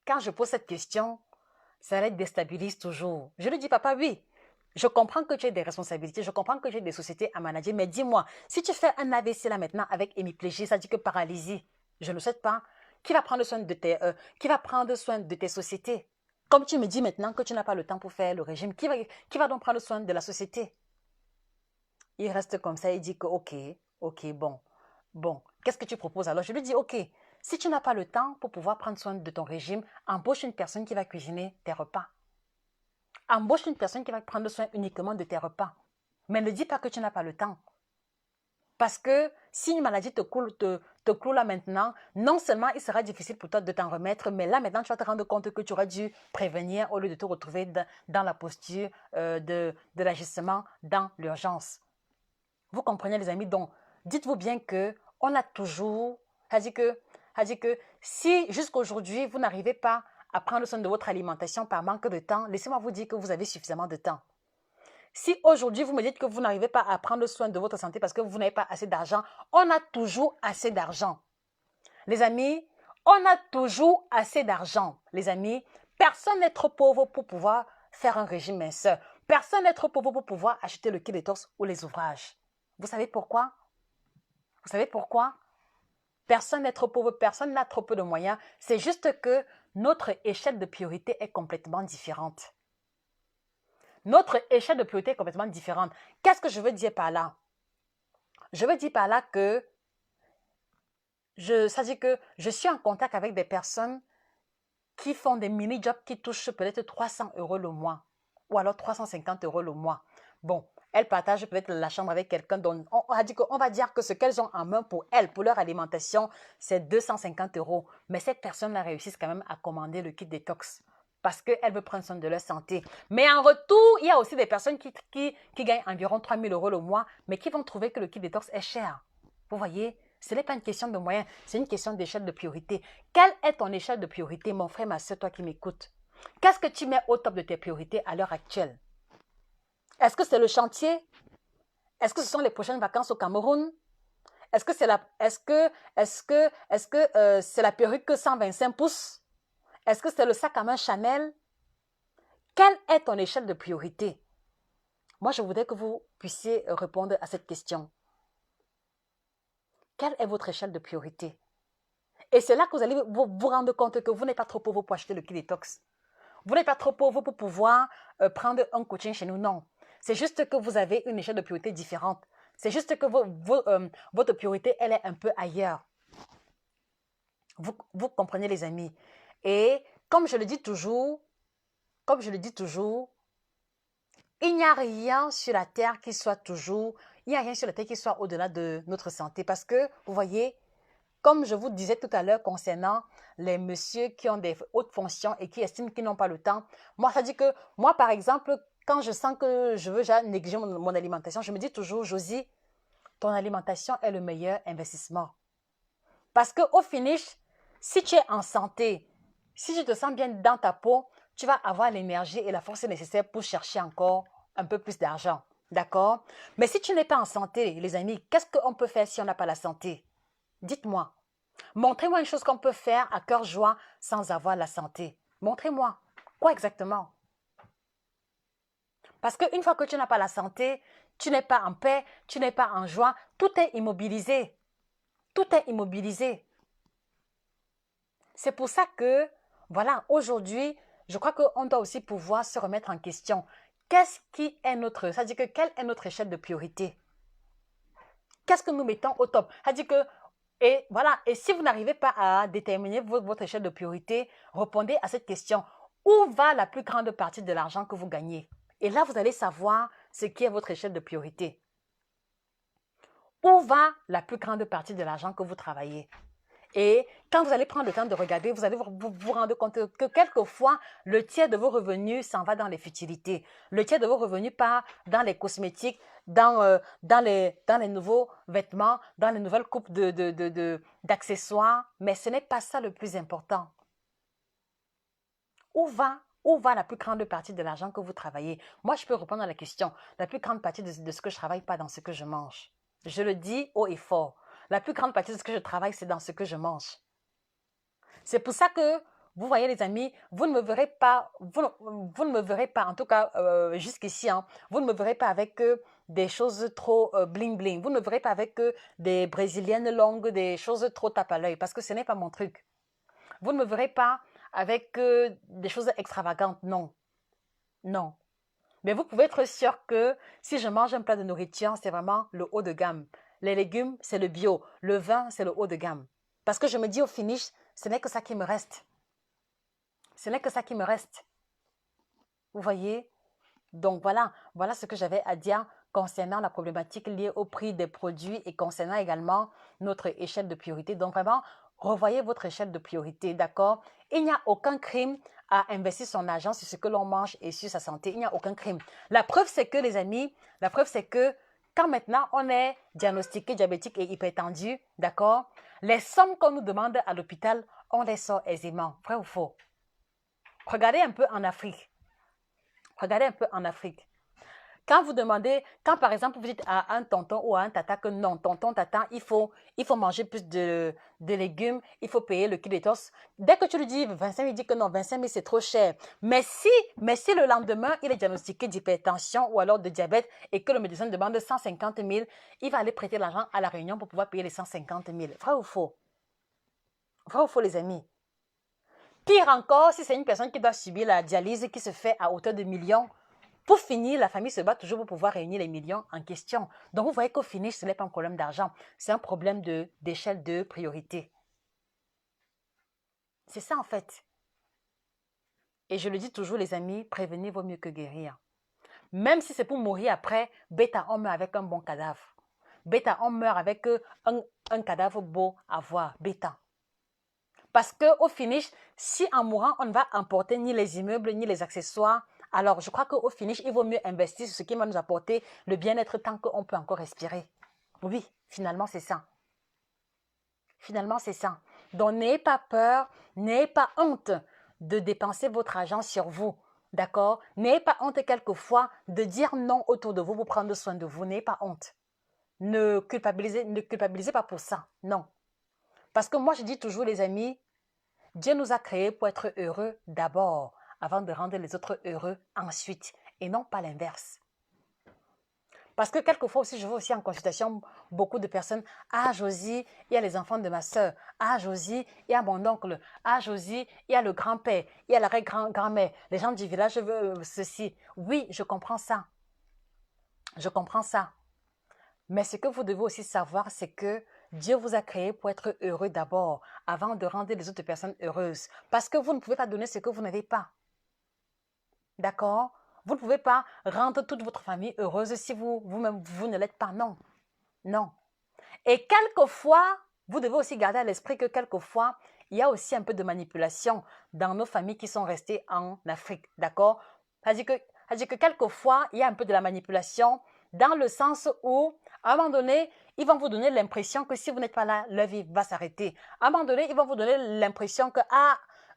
Quand je pose cette question, ça les déstabilise toujours. Je lui dis, papa, oui, je comprends que tu as des responsabilités, je comprends que tu as des sociétés à manager, mais dis-moi, si tu fais un AVC là maintenant avec hémiplégie, ça dit que paralysie, je ne le souhaite pas, qui va prendre soin de tes sociétés? Comme tu me dis maintenant que tu n'as pas le temps pour faire le régime, qui va donc prendre soin de la société? Il reste comme ça, il dit que ok, bon, qu'est-ce que tu proposes alors? Je lui dis, ok, si tu n'as pas le temps pour pouvoir prendre soin de ton régime, embauche une personne qui va cuisiner tes repas. Embauche une personne qui va prendre soin uniquement de tes repas. Mais ne dis pas que tu n'as pas le temps. Parce que si une maladie te cloue là maintenant, non seulement il sera difficile pour toi de t'en remettre, mais là maintenant tu vas te rendre compte que tu aurais dû prévenir au lieu de te retrouver dans la posture de l'agissement dans l'urgence. Vous comprenez les amis? Donc, dites-vous bien que on a toujours, c'est-à-dire que si jusqu'aujourd'hui vous n'arrivez pas à prendre soin de votre alimentation par manque de temps, laissez-moi vous dire que vous avez suffisamment de temps. Si aujourd'hui, vous me dites que vous n'arrivez pas à prendre soin de votre santé parce que vous n'avez pas assez d'argent, on a toujours assez d'argent. Les amis, on a toujours assez d'argent. Les amis, personne n'est trop pauvre pour pouvoir faire un régime minceur. Personne n'est trop pauvre pour pouvoir acheter le kit détox ou les ouvrages. Vous savez pourquoi? Vous savez pourquoi? Personne n'est trop pauvre, personne n'a trop peu de moyens. C'est juste que notre échelle de priorité est complètement différente. Notre échelle de priorité est complètement différente. Qu'est-ce que je veux dire par là? Je veux dire par là que ça dit que je suis en contact avec des personnes qui font des mini-jobs qui touchent peut-être 300 € le mois ou alors 350 € le mois. Bon, elles partagent peut-être la chambre avec quelqu'un dont on va dire que ce qu'elles ont en main pour elles, pour leur alimentation, c'est 250 €. Mais cette personne-là réussit quand même à commander le kit détox parce qu'elle veut prendre soin de leur santé. Mais en retour, il y a aussi des personnes qui gagnent environ 3 000 € le mois, mais qui vont trouver que le kit détox est cher. Vous voyez, ce n'est pas une question de moyens, c'est une question d'échelle de priorité. Quelle est ton échelle de priorité, mon frère, ma soeur, toi qui m'écoutes? Qu'est-ce que tu mets au top de tes priorités à l'heure actuelle? Est-ce que c'est le chantier? Est-ce que ce sont les prochaines vacances au Cameroun? Est-ce que c'est la perruque 125 pouces? Est-ce que c'est le sac à main Chanel? Quelle est ton échelle de priorité? Moi, je voudrais que vous puissiez répondre à cette question. Quelle est votre échelle de priorité? Et c'est là que vous allez vous rendre compte que vous n'êtes pas trop pauvre pour acheter le kit détox. Vous n'êtes pas trop pauvre pour pouvoir prendre un coaching chez nous, non. C'est juste que vous avez une échelle de priorité différente. C'est juste que votre priorité, elle est un peu ailleurs. Vous comprenez les amis? Et comme je le dis toujours, il n'y a rien sur la terre qui soit au-delà de notre santé. Parce que, vous voyez, comme je vous disais tout à l'heure concernant les messieurs qui ont des hautes fonctions et qui estiment qu'ils n'ont pas le temps, moi, ça dit que, moi, par exemple, quand je sens que je veux négliger mon alimentation, je me dis toujours, Josie, ton alimentation est le meilleur investissement. Parce qu'au finish, si tu es en santé, si tu te sens bien dans ta peau, tu vas avoir l'énergie et la force nécessaire pour chercher encore un peu plus d'argent. D'accord? Mais si tu n'es pas en santé, les amis, qu'est-ce qu'on peut faire si on n'a pas la santé? Dites-moi. Montrez-moi une chose qu'on peut faire à cœur joie sans avoir la santé. Montrez-moi. Quoi exactement? Parce qu'une fois que tu n'as pas la santé, tu n'es pas en paix, tu n'es pas en joie, tout est immobilisé. Tout est immobilisé. C'est pour ça que Voilà, aujourd'hui, je crois qu'on doit aussi pouvoir se remettre en question. Qu'est-ce qui est notre, c'est-à-dire que quelle est notre échelle de priorité? Qu'est-ce que nous mettons au top? C'est-à-dire que, et voilà, et si vous n'arrivez pas à déterminer votre échelle de priorité, répondez à cette question. Où va la plus grande partie de l'argent que vous gagnez? Et là, vous allez savoir ce qui est votre échelle de priorité. Où va la plus grande partie de l'argent que vous travaillez? Et quand vous allez prendre le temps de regarder, vous allez vous rendre compte que quelquefois, le tiers de vos revenus s'en va dans les futilités. Le tiers de vos revenus part dans les cosmétiques, dans les nouveaux vêtements, dans les nouvelles coupes d'accessoires. Mais ce n'est pas ça le plus important. Où va la plus grande partie de l'argent que vous travaillez? Moi, je peux répondre à la question. La plus grande partie de ce que je travaille, pas dans ce que je mange. Je le dis haut et fort. La plus grande partie de ce que je travaille, c'est dans ce que je mange. C'est pour ça que, vous voyez les amis, vous ne me verrez pas, vous ne me verrez pas, en tout cas jusqu'ici, hein, vous ne me verrez pas avec des choses trop bling bling. Vous ne me verrez pas avec des brésiliennes longues, des choses trop tape à l'œil, parce que ce n'est pas mon truc. Vous ne me verrez pas avec des choses extravagantes, non. Non. Mais vous pouvez être sûr que si je mange un plat de nourriture, c'est vraiment le haut de gamme. Les légumes, c'est le bio. Le vin, c'est le haut de gamme. Parce que je me dis au finish, ce n'est que ça qui me reste. Ce n'est que ça qui me reste. Vous voyez? Donc voilà, voilà ce que j'avais à dire concernant la problématique liée au prix des produits et concernant également notre échelle de priorité. Donc vraiment, revoyez votre échelle de priorité, d'accord? Il n'y a aucun crime à investir son argent sur ce que l'on mange et sur sa santé. Il n'y a aucun crime. La preuve, c'est que, les amis, la preuve, c'est que quand maintenant on est diagnostiqué diabétique et hypertendu, d'accord? Les sommes qu'on nous demande à l'hôpital, on les sort aisément. Vrai ou faux? Regardez un peu en Afrique. Regardez un peu en Afrique. Quand vous demandez, quand par exemple vous dites à un tonton ou à un tata que non, tonton, tata, il faut manger plus de légumes, il faut payer le kilo de tos. Dès que tu lui dis 25 000, il dit que non, 25 000 c'est trop cher. Mais si le lendemain il est diagnostiqué d'hypertension ou alors de diabète et que le médecin demande 150 000, il va aller prêter l'argent à la réunion pour pouvoir payer les 150 000. Vrai ou faux? Vrai ou faux les amis? Pire encore, si c'est une personne qui doit subir la dialyse qui se fait à hauteur de millions, pour finir, la famille se bat toujours pour pouvoir réunir les millions en question. Donc, vous voyez qu'au finish, ce n'est pas un problème d'argent, c'est un problème d'échelle de priorité. C'est ça en fait. Et je le dis toujours, les amis, prévenir vaut mieux que guérir. Même si c'est pour mourir après, bêta, on meurt avec un bon cadavre. Bêta, on meurt avec un cadavre beau à voir. Bêta. Parce qu'au finish, si en mourant, on ne va emporter ni les immeubles, ni les accessoires, alors je crois qu'au finish, il vaut mieux investir sur ce qui va nous apporter le bien-être tant qu'on peut encore respirer. Oui, finalement, c'est ça. Finalement, c'est ça. Donc, n'ayez pas peur, n'ayez pas honte de dépenser votre argent sur vous. D'accord? N'ayez pas honte quelquefois de dire non autour de vous pour prendre soin de vous. N'ayez pas honte. Ne culpabilisez pas pour ça. Non. Parce que moi, je dis toujours, les amis, Dieu nous a créés pour être heureux d'abord, avant de rendre les autres heureux ensuite, et non pas l'inverse. Parce que quelquefois aussi, je vois aussi en consultation beaucoup de personnes. Ah, Josie, il y a les enfants de ma soeur. Ah, Josie, il y a mon oncle. Ah, Josie, il y a le grand-père. Il y a la grand-mère. Les gens du village veulent ceci. Oui, je comprends ça. Je comprends ça. Mais ce que vous devez aussi savoir, c'est que Dieu vous a créé pour être heureux d'abord, avant de rendre les autres personnes heureuses. Parce que vous ne pouvez pas donner ce que vous n'avez pas. D'accord? Vous ne pouvez pas rendre toute votre famille heureuse si vous-même, vous ne l'êtes pas. Non. Non. Et quelquefois, vous devez aussi garder à l'esprit que quelquefois, il y a aussi un peu de manipulation dans nos familles qui sont restées en Afrique. D'accord? C'est-à-dire que quelquefois, il y a un peu de la manipulation dans le sens où, à un moment donné, ils vont vous donner l'impression que si vous n'êtes pas là, leur vie va s'arrêter. À un moment donné, ils vont vous donner l'impression que,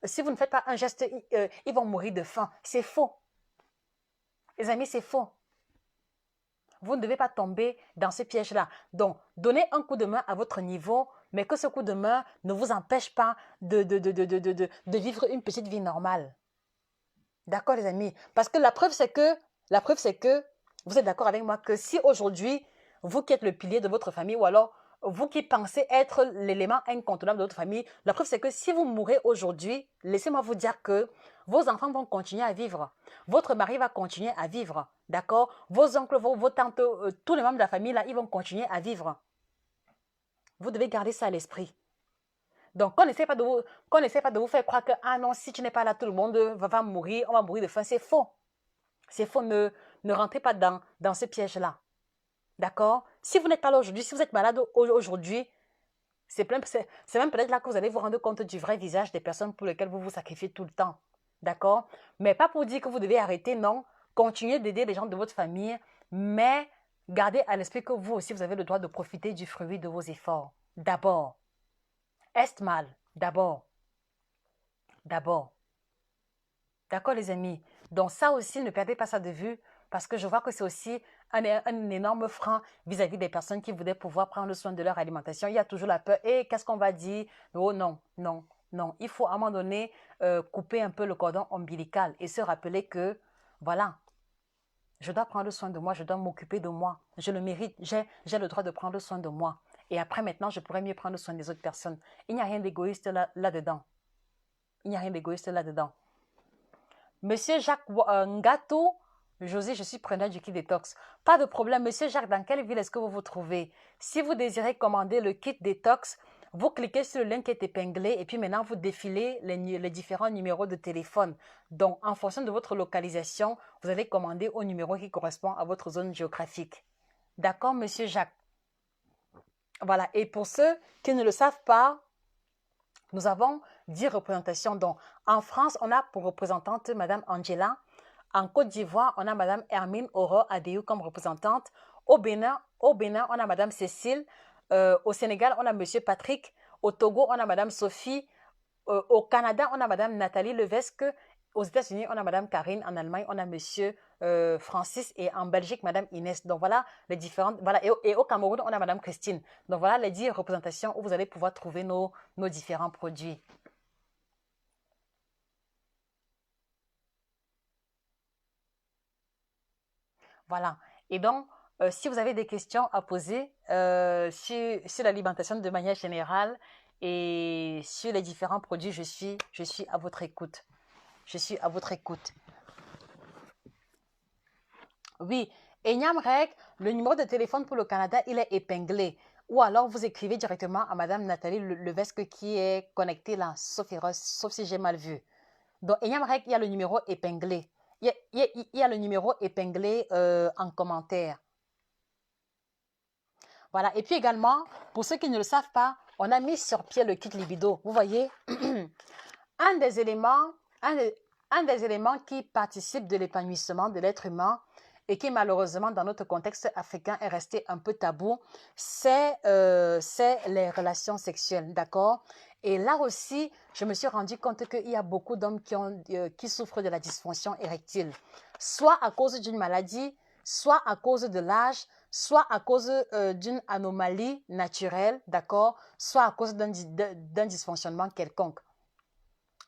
si vous ne faites pas un geste, ils vont mourir de faim. C'est faux. Les amis, c'est faux. Vous ne devez pas tomber dans ce piège-là. Donc, donnez un coup de main à votre niveau, mais que ce coup de main ne vous empêche pas de vivre une petite vie normale. D'accord, les amis? Parce que la preuve, c'est que, vous êtes d'accord avec moi que si aujourd'hui, vous qui êtes le pilier de votre famille, ou alors vous qui pensez être l'élément incontournable de votre famille, la preuve c'est que si vous mourrez aujourd'hui, laissez-moi vous dire que vos enfants vont continuer à vivre. Votre mari va continuer à vivre. D'accord? Vos oncles, vos tantes, tous les membres de la famille, là, ils vont continuer à vivre. Vous devez garder ça à l'esprit. Donc, qu'on n'essaie pas de vous faire croire que, ah non, si tu n'es pas là, tout le monde va mourir, on va mourir de faim. C'est faux. C'est faux. Ne rentrez pas dans ce piège-là. D'accord? Si vous n'êtes pas là aujourd'hui, si vous êtes malade aujourd'hui, c'est même peut-être là que vous allez vous rendre compte du vrai visage des personnes pour lesquelles vous vous sacrifiez tout le temps. D'accord? Mais pas pour dire que vous devez arrêter, non. Continuez d'aider les gens de votre famille, mais gardez à l'esprit que vous aussi, vous avez le droit de profiter du fruit de vos efforts. D'abord. Est mal. D'abord. D'abord. D'accord, les amis? Donc ça aussi, ne perdez pas ça de vue, parce que je vois que c'est aussi un énorme frein vis-à-vis des personnes qui voudraient pouvoir prendre soin de leur alimentation. Il y a toujours la peur. Et qu'est-ce qu'on va dire? Oh non, non, non. Il faut à un moment donné couper un peu le cordon ombilical et se rappeler que, voilà, je dois prendre soin de moi, je dois m'occuper de moi. Je le mérite, j'ai le droit de prendre soin de moi. Et après, maintenant, je pourrais mieux prendre soin des autres personnes. Il n'y a rien d'égoïste là-dedans. Il n'y a rien d'égoïste là-dedans. Monsieur Jacques Ngato, José, je suis preneur du kit détox. Pas de problème. Monsieur Jacques, dans quelle ville est-ce que vous vous trouvez? Si vous désirez commander le kit détox, vous cliquez sur le lien qui est épinglé et puis maintenant vous défilez les différents numéros de téléphone. Donc, en fonction de votre localisation, vous allez commander au numéro qui correspond à votre zone géographique. D'accord, monsieur Jacques? Voilà. Et pour ceux qui ne le savent pas, nous avons 10 représentations. Donc, en France, on a pour représentante Madame Angela. En Côte d'Ivoire, on a Madame Hermine Aurore Adéou comme représentante. Au Bénin, on a Madame Cécile. Au Sénégal, on a Monsieur Patrick. Au Togo, on a Madame Sophie. Au Canada, on a Madame Nathalie Levesque. Aux États-Unis, on a Madame Karine. En Allemagne, on a Monsieur Francis. Et en Belgique, Madame Inès. Donc voilà les différentes. Voilà. Et au Cameroun, on a Madame Christine. Donc voilà les 10 représentations où vous allez pouvoir trouver nos différents produits. Voilà. Et donc, si vous avez des questions à poser sur l'alimentation de manière générale et sur les différents produits, je suis à votre écoute. Je suis à votre écoute. Oui, Enyam Reg, le numéro de téléphone pour le Canada, il est épinglé. Ou alors, vous écrivez directement à Madame Nathalie Levesque qui est connectée là, sauf si j'ai mal vu. Donc, Enyam Reg, il y a le numéro épinglé. Il y a le numéro épinglé en commentaire. Voilà. Et puis également, pour ceux qui ne le savent pas, on a mis sur pied le kit libido. Vous voyez, un des éléments qui participe de l'épanouissement de l'être humain et qui malheureusement dans notre contexte africain est resté un peu tabou, c'est les relations sexuelles, d'accord? Et là aussi, je me suis rendu compte qu'il y a beaucoup d'hommes qui souffrent de la dysfonction érectile, soit à cause d'une maladie, soit à cause de l'âge, soit à cause d'une anomalie naturelle, d'accord, soit à cause d'un dysfonctionnement quelconque.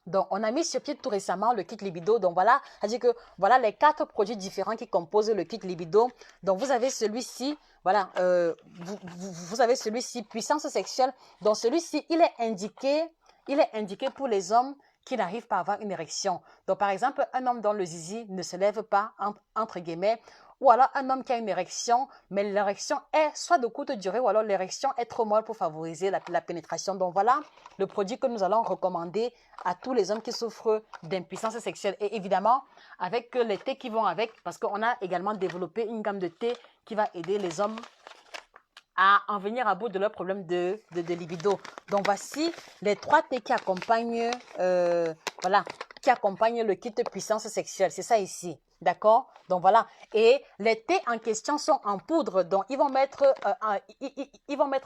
Donc, on a mis sur pied tout récemment le kit libido. Donc, voilà, c'est-à-dire que voilà les 4 produits différents qui composent le kit libido. Donc, vous avez celui-ci, voilà, vous avez celui-ci, puissance sexuelle. Donc, celui-ci, il est indiqué pour les hommes qui n'arrivent pas à avoir une érection. Donc, par exemple, un homme dont le zizi ne se lève pas, entre guillemets, ou alors un homme qui a une érection, mais l'érection est soit de courte durée, ou alors l'érection est trop molle pour favoriser la pénétration. Donc voilà le produit que nous allons recommander à tous les hommes qui souffrent d'impuissance sexuelle. Et évidemment, avec les thés qui vont avec, parce qu'on a également développé une gamme de thés qui va aider les hommes à en venir à bout de leur problème de libido. Donc voici les 3 thés qui accompagnent, voilà, qui accompagnent le kit puissance sexuelle. C'est ça ici. D'accord? Donc voilà. Et les thés en question sont en poudre. Donc ils vont mettre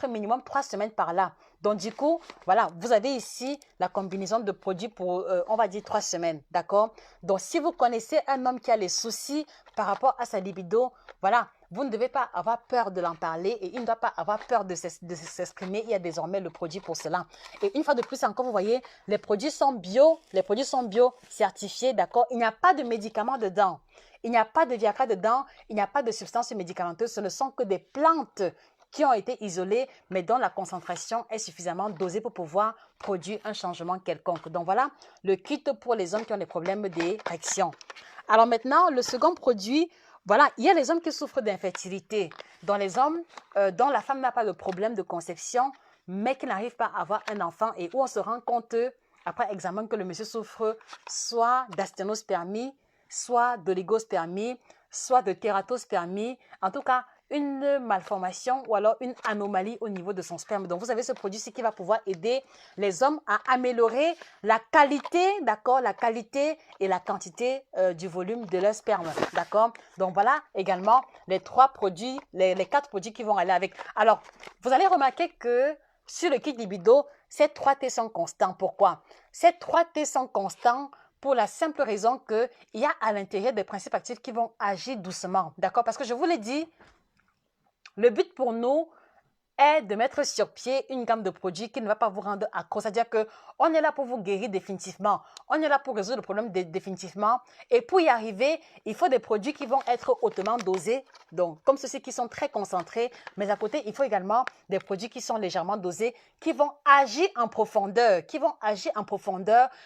minimum 3 semaines par là. Donc du coup, voilà, vous avez ici la combinaison de produits pour, on va dire 3 semaines. D'accord? Donc si vous connaissez un homme qui a les soucis par rapport à sa libido, voilà, vous ne devez pas avoir peur de l'en parler et il ne doit pas avoir peur de s'exprimer. Il y a désormais le produit pour cela. Et une fois de plus encore, vous voyez, les produits sont bio certifiés, d'accord? Il n'y a pas de médicaments dedans. Il n'y a pas de Viagra dedans. Il n'y a pas de substances médicamenteuses. Ce ne sont que des plantes qui ont été isolés, mais dont la concentration est suffisamment dosée pour pouvoir produire un changement quelconque. Donc voilà le kit pour les hommes qui ont des problèmes d'érection. Alors maintenant, le second produit, voilà, il y a les hommes qui souffrent d'infertilité. Dans les hommes, dont la femme n'a pas de problème de conception, mais qui n'arrive pas à avoir un enfant et où on se rend compte, après examen, que le monsieur souffre soit d'asténospermie, soit d'oligospermie, soit de kératospermie, en tout cas une malformation ou alors une anomalie au niveau de son sperme. Donc vous avez ce produit-ci qui va pouvoir aider les hommes à améliorer la qualité, d'accord, la qualité et la quantité du volume de leur sperme, d'accord. Donc voilà également les 3 produits, les 4 produits qui vont aller avec. Alors, vous allez remarquer que sur le kit libido, ces 3 T sont constants. Pourquoi? Ces 3 T sont constants pour la simple raison qu'il y a à l'intérieur des principes actifs qui vont agir doucement. D'accord? Parce que je vous l'ai dit, le but pour nous est de mettre sur pied une gamme de produits qui ne va pas vous rendre accro. C'est-à-dire qu'on est là pour vous guérir définitivement. On est là pour résoudre le problème définitivement. Et pour y arriver, il faut des produits qui vont être hautement dosés. Donc, comme ceux-ci qui sont très concentrés. Mais à côté, il faut également des produits qui sont légèrement dosés, qui vont agir en profondeur,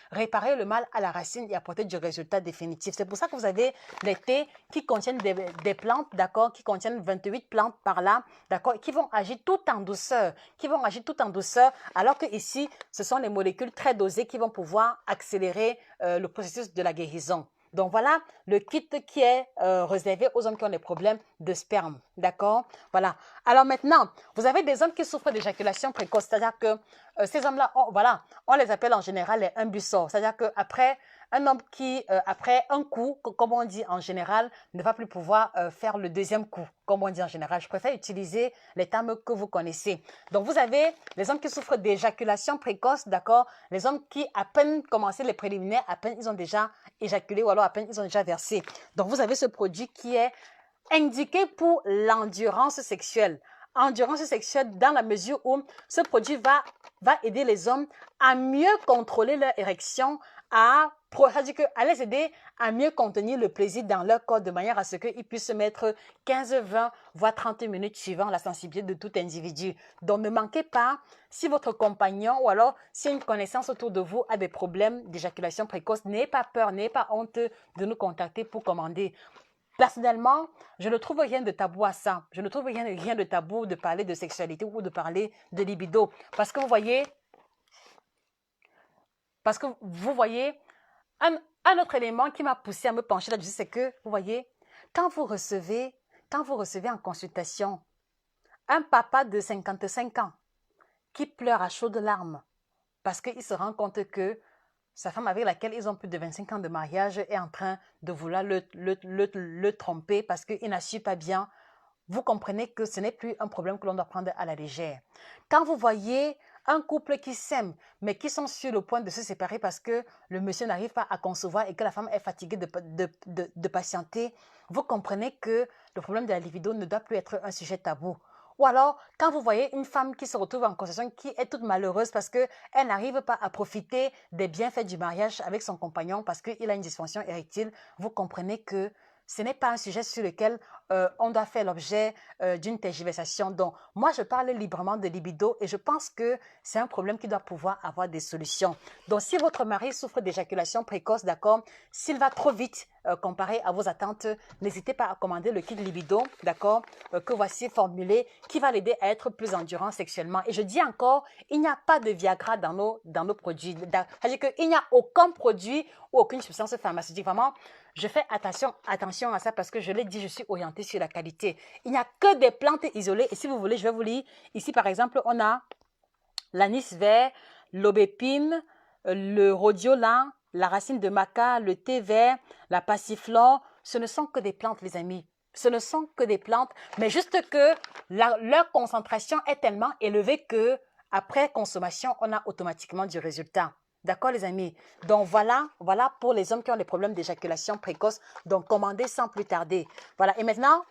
réparer le mal à la racine et apporter du résultat définitif. C'est pour ça que vous avez les thés qui contiennent des plantes, d'accord, qui contiennent 28 plantes par là, d'accord, qui vont agir tout en douceur, alors que ici, ce sont les molécules très dosées qui vont pouvoir accélérer le processus de la guérison. Donc voilà le kit qui est réservé aux hommes qui ont des problèmes de sperme, d'accord? Voilà. Alors maintenant, vous avez des hommes qui souffrent d'éjaculation précoce, c'est-à-dire que ces hommes-là, voilà, on les appelle en général les imbusors, c'est-à-dire qu'après un homme qui, après un coup, comme on dit en général, ne va plus pouvoir faire le deuxième coup, comme on dit en général. Je préfère utiliser les termes que vous connaissez. Donc, vous avez les hommes qui souffrent d'éjaculation précoce, d'accord? Les hommes qui, à peine commencé les préliminaires, à peine ils ont déjà éjaculé ou alors à peine ils ont déjà versé. Donc, vous avez ce produit qui est indiqué pour l'endurance sexuelle. Endurance sexuelle dans la mesure où ce produit va aider les hommes à mieux contrôler leur érection, c'est-à-dire à les aider à mieux contenir le plaisir dans leur corps de manière à ce qu'ils puissent se mettre 15, 20, voire 30 minutes suivant la sensibilité de tout individu. Donc ne manquez pas, si votre compagnon ou alors si une connaissance autour de vous a des problèmes d'éjaculation précoce, n'ayez pas peur, n'ayez pas honte de nous contacter pour commander. Personnellement, je ne trouve rien de tabou à ça. Je ne trouve rien de tabou de parler de sexualité ou de parler de libido. Parce que vous voyez, un autre élément qui m'a poussé à me pencher là-dessus, c'est que, vous voyez, quand vous recevez en consultation un papa de 55 ans qui pleure à chaudes larmes parce qu'il se rend compte que sa femme avec laquelle ils ont plus de 25 ans de mariage est en train de vouloir le tromper parce qu'il n'assure pas bien, vous comprenez que ce n'est plus un problème que l'on doit prendre à la légère. Quand vous voyez un couple qui s'aime, mais qui sont sur le point de se séparer parce que le monsieur n'arrive pas à concevoir et que la femme est fatiguée de patienter, vous comprenez que le problème de la libido ne doit plus être un sujet tabou. Ou alors, quand vous voyez une femme qui se retrouve en conception, qui est toute malheureuse parce qu'elle n'arrive pas à profiter des bienfaits du mariage avec son compagnon parce qu'il a une dysfonction érectile, vous comprenez que ce n'est pas un sujet sur lequel on doit faire l'objet d'une tergiversation. Donc, moi, je parle librement de libido et je pense que c'est un problème qui doit pouvoir avoir des solutions. Donc, si votre mari souffre d'éjaculation précoce, d'accord, s'il va trop vite comparé à vos attentes, n'hésitez pas à commander le kit libido, d'accord, que voici formulé, qui va l'aider à être plus endurant sexuellement. Et je dis encore, il n'y a pas de Viagra dans nos produits. C'est-à-dire qu'il n'y a aucun produit ou aucune substance pharmaceutique. Vraiment, je fais attention à ça parce que je l'ai dit, je suis orientée sur la qualité. Il n'y a que des plantes isolées. Et si vous voulez, je vais vous lire. Ici, par exemple, on a l'anis vert, l'aubépine, le rhodiola, la racine de maca, le thé vert, la passiflore. Ce ne sont que des plantes, les amis. Ce ne sont que des plantes, mais juste que leur concentration est tellement élevée que après consommation, on a automatiquement du résultat. D'accord, les amis? Donc, voilà pour les hommes qui ont des problèmes d'éjaculation précoce. Donc, commandez sans plus tarder. Voilà. Et maintenant,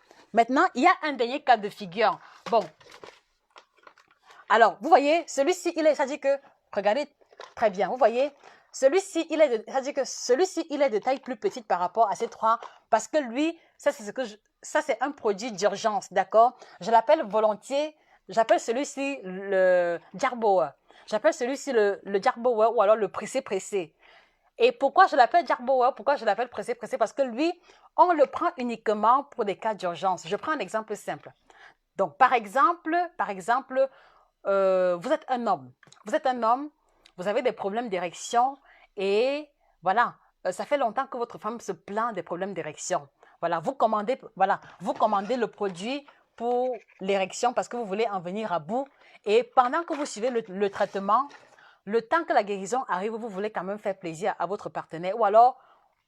il y a un dernier cas de figure. Bon. Alors, vous voyez, celui-ci, ça dit que, regardez très bien, vous voyez, celui-ci, il est de taille plus petite par rapport à ces trois, parce que lui, ça c'est un produit d'urgence, d'accord? Je l'appelle volontiers j'appelle celui-ci le jarboa. J'appelle celui-ci le jarboa ou alors le pressé-pressé. Et pourquoi je l'appelle jarboa? Pourquoi je l'appelle pressé-pressé? Parce que lui, on le prend uniquement pour des cas d'urgence. Je prends un exemple simple. Donc, par exemple, vous êtes un homme. Vous êtes un homme, vous avez des problèmes d'érection et voilà, ça fait longtemps que votre femme se plaint des problèmes d'érection. Voilà, vous commandez le produit pour l'érection parce que vous voulez en venir à bout. Et pendant que vous suivez le traitement, le temps que la guérison arrive, vous voulez quand même faire plaisir à votre partenaire. Ou alors,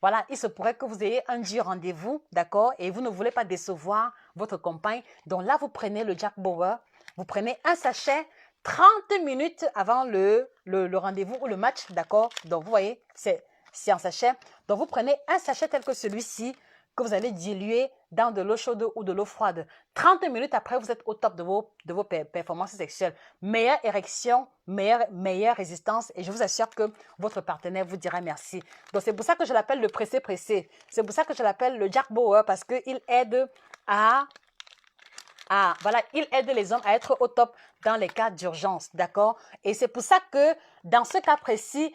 voilà, il se pourrait que vous ayez un dur rendez-vous, d'accord, et vous ne voulez pas décevoir votre compagne. Donc là, vous prenez le Jack Bauer, vous prenez un sachet 30 minutes avant le rendez-vous ou le match, d'accord. Donc, vous voyez, c'est un sachet. Donc, vous prenez un sachet tel que celui-ci que vous allez diluer dans de l'eau chaude ou de l'eau froide. 30 minutes après, vous êtes au top de vos performances sexuelles. Meilleure érection, meilleure résistance et je vous assure que votre partenaire vous dira merci. Donc, c'est pour ça que je l'appelle le pressé-pressé. C'est pour ça que je l'appelle le Jack Bauer parce qu'il aide voilà, il aide les hommes à être au top dans les cas d'urgence, d'accord? Et c'est pour ça que dans ce cas précis,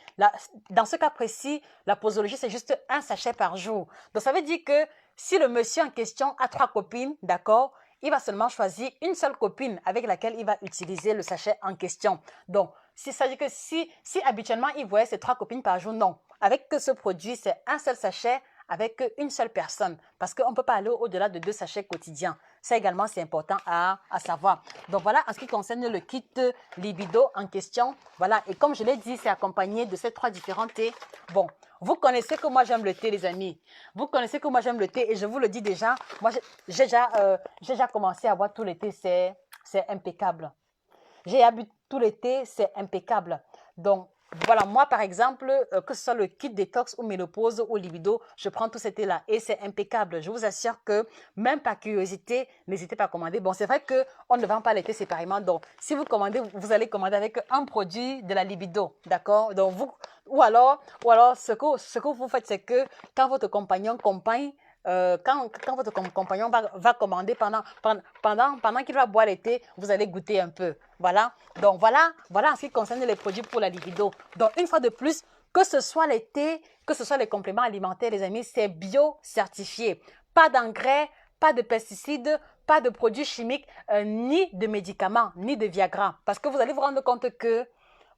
la posologie, c'est juste un sachet par jour. Donc, ça veut dire que si le monsieur en question a 3 copines, d'accord, il va seulement choisir une seule copine avec laquelle il va utiliser le sachet en question. Donc, ça veut dire que si habituellement, il voyait ses 3 copines par jour, non. Avec ce produit, c'est un seul sachet avec une seule personne parce qu'on ne peut pas aller au-delà de 2 sachets quotidiens. Ça également, c'est important à savoir. Donc voilà, en ce qui concerne le kit libido en question, voilà. Et comme je l'ai dit, c'est accompagné de ces 3 différents thés. Bon, vous connaissez que moi, j'aime le thé, les amis. Vous connaissez que moi, j'aime le thé et je vous le dis déjà, moi, j'ai déjà commencé à boire tout l'été, c'est impeccable. J'ai bu tout l'été, c'est impeccable. Donc, voilà, moi, par exemple, que ce soit le kit détox ou ménopause ou libido, je prends tout cet thé-là et c'est impeccable. Je vous assure que, même par curiosité, n'hésitez pas à commander. Bon, c'est vrai qu'on ne vend pas les thés séparément. Donc, si vous commandez, vous allez commander avec un produit de la libido, d'accord? Donc, ou alors, ce que vous faites, c'est que quand votre compagne, quand votre compagnon va commander pendant qu'il va boire l'été, vous allez goûter un peu. Voilà. Donc, voilà en ce qui concerne les produits pour la libido. Donc, une fois de plus, que ce soit les thés, que ce soit les compléments alimentaires, les amis, c'est bio-certifié. Pas d'engrais, pas de pesticides, pas de produits chimiques, ni de médicaments, ni de Viagra. Parce que vous allez vous rendre compte que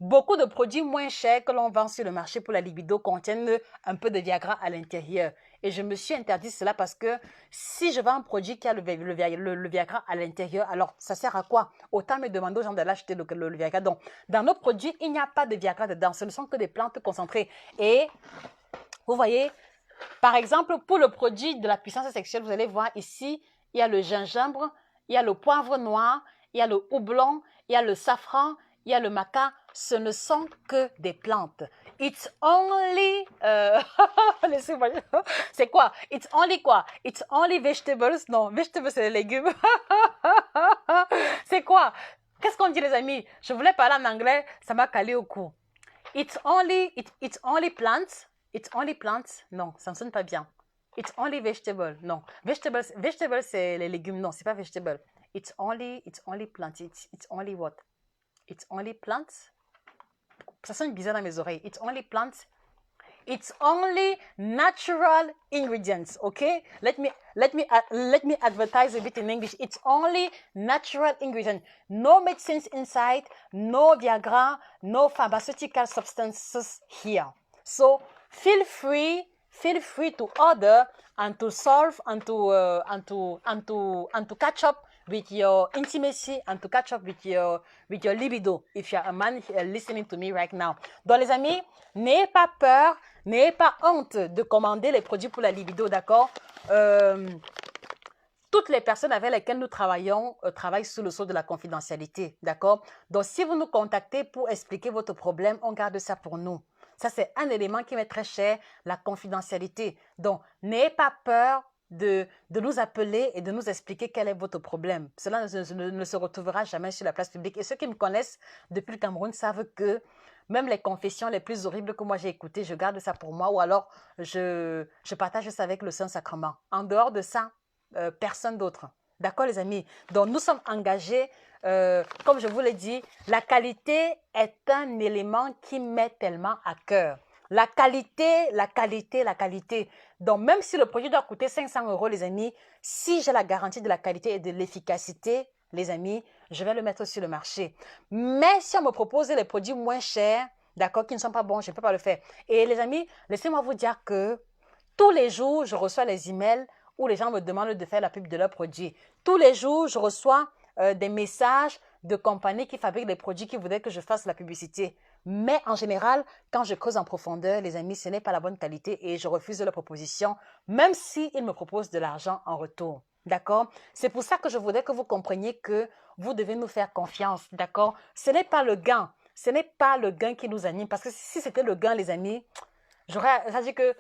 beaucoup de produits moins chers que l'on vend sur le marché pour la libido contiennent un peu de Viagra à l'intérieur. Et je me suis interdit cela parce que si je vends un produit qui a le Viagra à l'intérieur, alors ça sert à quoi? Autant me demander aux gens d'aller acheter le Viagra. Donc, dans nos produits, il n'y a pas de Viagra dedans. Ce ne sont que des plantes concentrées. Et vous voyez, par exemple, pour le produit de la puissance sexuelle, vous allez voir ici, il y a le gingembre, il y a le poivre noir, il y a le houblon, il y a le safran, il y a le maca. Ce ne sont que des plantes. It's only... laissez-moi... C'est quoi? It's only quoi? It's only vegetables. Non, vegetables, c'est les légumes. C'est quoi? Qu'est-ce qu'on dit, les amis? Je voulais parler en anglais, ça m'a calé au cou. It's only plants. It's only plants. Non, ça ne sonne pas bien. It's only vegetable. Non. Vegetables, c'est les légumes. Non, c'est pas vegetable. It's only plants. It's only what? It's only plants. Ça sonne bizarre dans mes oreilles. It's only plants. It's only natural ingredients, okay? Let me advertise a bit in English. It's only natural ingredients. No medicines inside, no Viagra, no pharmaceutical substances here. So feel free to order and to solve and to catch up with your intimacy and to catch up with your libido if you're a man listening to me right now. Donc les amis, n'ayez pas peur, n'ayez pas honte de commander les produits pour la libido, d'accord? Toutes les personnes avec lesquelles nous travaillons travaillent sous le sceau de la confidentialité, d'accord? Donc si vous nous contactez pour expliquer votre problème, on garde ça pour nous. Ça, c'est un élément qui m'est très cher, la confidentialité. Donc, n'ayez pas peur de nous appeler et de nous expliquer quel est votre problème. Cela ne se retrouvera jamais sur la place publique. Et ceux qui me connaissent depuis le Cameroun savent que même les confessions les plus horribles que moi j'ai écoutées, je garde ça pour moi ou alors je partage ça avec le Saint-Sacrement. En dehors de ça, personne d'autre. D'accord, les amis? Donc, nous sommes engagés comme je vous l'ai dit, la qualité est un élément qui m'est tellement à cœur. La qualité, la qualité, la qualité. Donc, même si le produit doit coûter 500 euros, les amis, si j'ai la garantie de la qualité et de l'efficacité, les amis, je vais le mettre sur le marché. Mais si on me propose les produits moins chers, d'accord, qui ne sont pas bons, je ne peux pas le faire. Et les amis, laissez-moi vous dire que tous les jours, je reçois les emails où les gens me demandent de faire la pub de leurs produits. Tous les jours, je reçois des messages de compagnies qui fabriquent des produits qui voudraient que je fasse la publicité. Mais en général, quand je creuse en profondeur, les amis, ce n'est pas la bonne qualité et je refuse la proposition, même s'ils me proposent de l'argent en retour. D'accord? C'est pour ça que je voudrais que vous compreniez que vous devez nous faire confiance. D'accord? Ce n'est pas le gain. Ce n'est pas le gain qui nous anime. Parce que si c'était le gain, les amis, ça dit que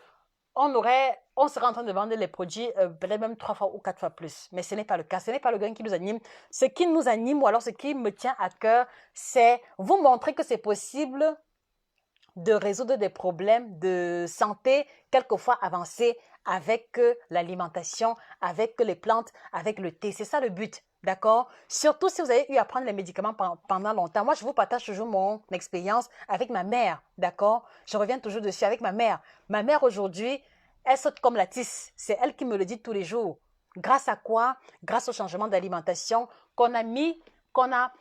on serait en train de vendre les produits peut-être même 3 fois ou 4 fois plus. Mais ce n'est pas le cas. Ce n'est pas le gain qui nous anime. Ce qui nous anime ou alors ce qui me tient à cœur, c'est vous montrer que c'est possible de résoudre des problèmes de santé quelquefois avancés avec l'alimentation, avec les plantes, avec le thé. C'est ça le but. D'accord? Surtout si vous avez eu à prendre les médicaments pendant longtemps. Moi, je vous partage toujours mon expérience avec ma mère. D'accord? Je reviens toujours dessus avec ma mère. Ma mère, aujourd'hui, elle saute comme la tisse. C'est elle qui me le dit tous les jours. Grâce à quoi? Grâce au changement d'alimentation qu'on a mis, qu'on a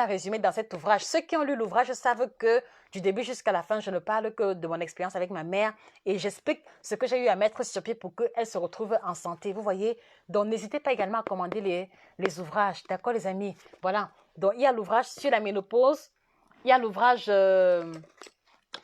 résumé dans cet ouvrage. Ceux qui ont lu l'ouvrage savent que du début jusqu'à la fin, je ne parle que de mon expérience avec ma mère et j'explique ce que j'ai eu à mettre sur pied pour qu'elle se retrouve en santé. Vous voyez? Donc, n'hésitez pas également à commander les ouvrages. D'accord, les amis? Voilà. Donc, il y a l'ouvrage sur la ménopause. Il y a l'ouvrage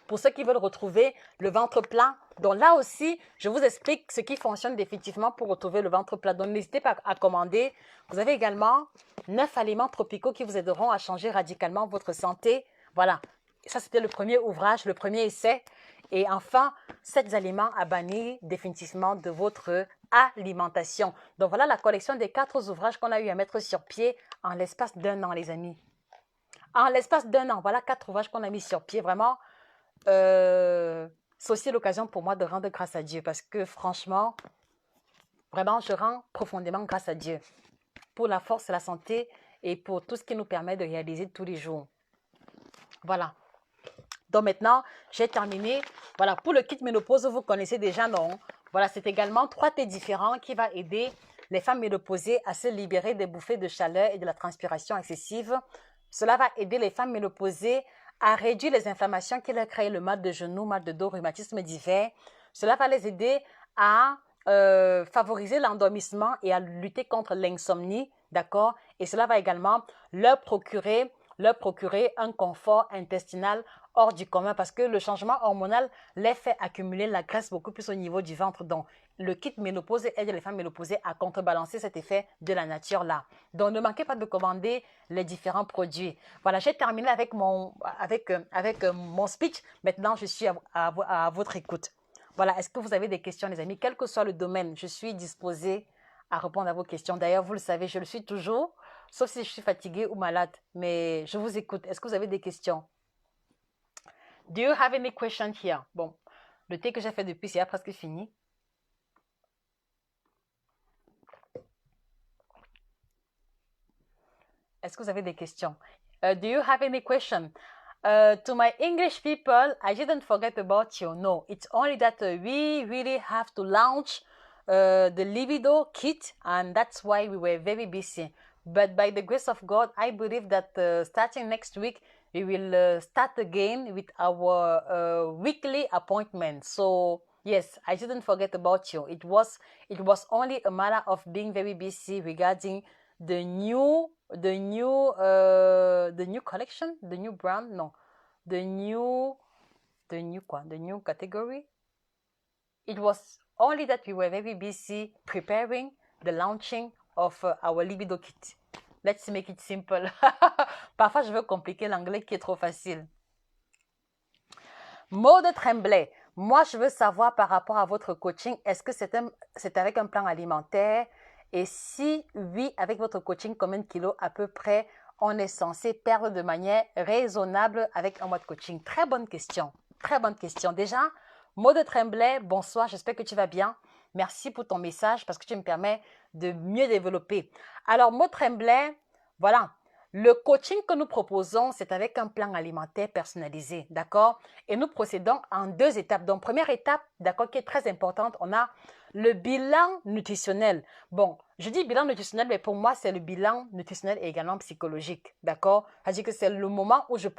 pour ceux qui veulent retrouver le ventre plat. Donc là aussi, je vous explique ce qui fonctionne définitivement pour retrouver le ventre plat. Donc n'hésitez pas à commander. Vous avez également 9 aliments tropicaux qui vous aideront à changer radicalement votre santé. Voilà, ça c'était le premier ouvrage, le premier essai. Et enfin, 7 aliments à bannir définitivement de votre alimentation. Donc voilà la collection des 4 ouvrages qu'on a eu à mettre sur pied en l'espace d'1 an, les amis. En l'espace d'1 an, voilà 4 ouvrages qu'on a mis sur pied. Vraiment, c'est aussi l'occasion pour moi de rendre grâce à Dieu parce que franchement, vraiment, je rends profondément grâce à Dieu pour la force et la santé et pour tout ce qui nous permet de réaliser tous les jours. Voilà. Donc maintenant, j'ai terminé. Voilà, pour le kit ménopause, vous connaissez déjà, non? Voilà, c'est également 3 thés différents qui va aider les femmes ménopausées à se libérer des bouffées de chaleur et de la transpiration excessive. Cela va aider les femmes ménopausées à réduire les inflammations qui leur créent le mal de genou, mal de dos, rhumatisme divers. Cela va les aider à favoriser l'endormissement et à lutter contre l'insomnie, d'accord? Et cela va également leur procurer un confort intestinal hors du commun parce que le changement hormonal les fait accumuler la graisse beaucoup plus au niveau du ventre. Donc, le kit ménopause aide les femmes ménopausées à contrebalancer cet effet de la nature là. Donc, ne manquez pas de commander les différents produits. Voilà, j'ai terminé avec mon speech. Maintenant, je suis à votre écoute. Voilà, est-ce que vous avez des questions, les amis? Quel que soit le domaine, je suis disposée à répondre à vos questions. D'ailleurs, vous le savez, je le suis toujours, sauf si je suis fatiguée ou malade. Mais je vous écoute. Est-ce que vous avez des questions? Do you have any questions here? Bon, le thé que j'ai fait depuis, c'est presque fini. Est-ce que vous avez des questions? Do you have any questions? To my English people, I didn't forget about you. No, it's only that we really have to launch the Libido kit, and that's why we were very busy. But by the grace of God, I believe that starting next week, we will start again with our weekly appointment. So yes, I didn't forget about you. It was only a matter of being very busy regarding the new collection, the new brand, no, the new category. It was only that we were very busy preparing the launching of our Libido kit. Let's make it simple. Parfois, je veux compliquer l'anglais qui est trop facile. Maud Tremblay, moi, je veux savoir par rapport à votre coaching, est-ce que c'est avec un plan alimentaire? Et si oui, avec votre coaching, combien de kilos à peu près on est censé perdre de manière raisonnable avec un mois de coaching? Très bonne question. Très bonne question. Déjà, Maud Tremblay, bonsoir, j'espère que tu vas bien. Merci pour ton message parce que tu me permets de mieux développer. Alors, Maud Tremblay, voilà. Le coaching que nous proposons, c'est avec un plan alimentaire personnalisé, d'accord? Et nous procédons en 2 étapes. Donc, première étape, d'accord, qui est très importante, on a le bilan nutritionnel. Bon, je dis bilan nutritionnel, mais pour moi, c'est le bilan nutritionnel et également psychologique, d'accord? C'est-à-dire que c'est le moment où je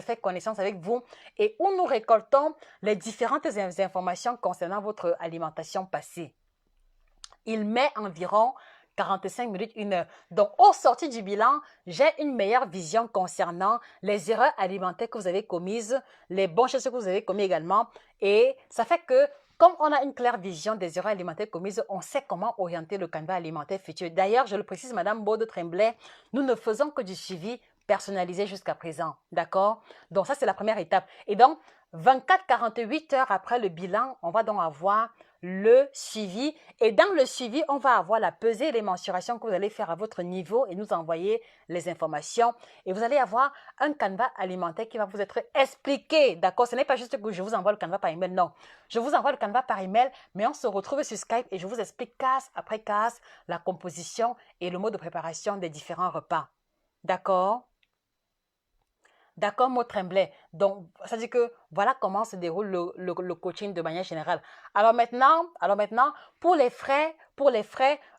fais connaissance avec vous et où nous récoltons les différentes informations concernant votre alimentation passée. Il met environ 45 minutes, 1 heure. Donc, au sorti du bilan, j'ai une meilleure vision concernant les erreurs alimentaires que vous avez commises, les bonnes choses que vous avez commises également. Et ça fait que, comme on a une claire vision des erreurs alimentaires commises, on sait comment orienter le canevas alimentaire futur. D'ailleurs, je le précise, Madame Maud Tremblay, nous ne faisons que du suivi personnalisé jusqu'à présent. D'accord? Donc, ça, c'est la première étape. Et donc, 24-48 heures après le bilan, on va donc avoir le suivi. Et dans le suivi, on va avoir la pesée et les mensurations que vous allez faire à votre niveau et nous envoyer les informations. Et vous allez avoir un canevas alimentaire qui va vous être expliqué. D'accord? Ce n'est pas juste que je vous envoie le canevas par email. Non. Je vous envoie le canevas par email, mais on se retrouve sur Skype et je vous explique case après case la composition et le mode de préparation des différents repas. D'accord? D'accord, Maud Tremblay. Donc, ça dit que voilà comment se déroule le coaching de manière générale. Alors maintenant,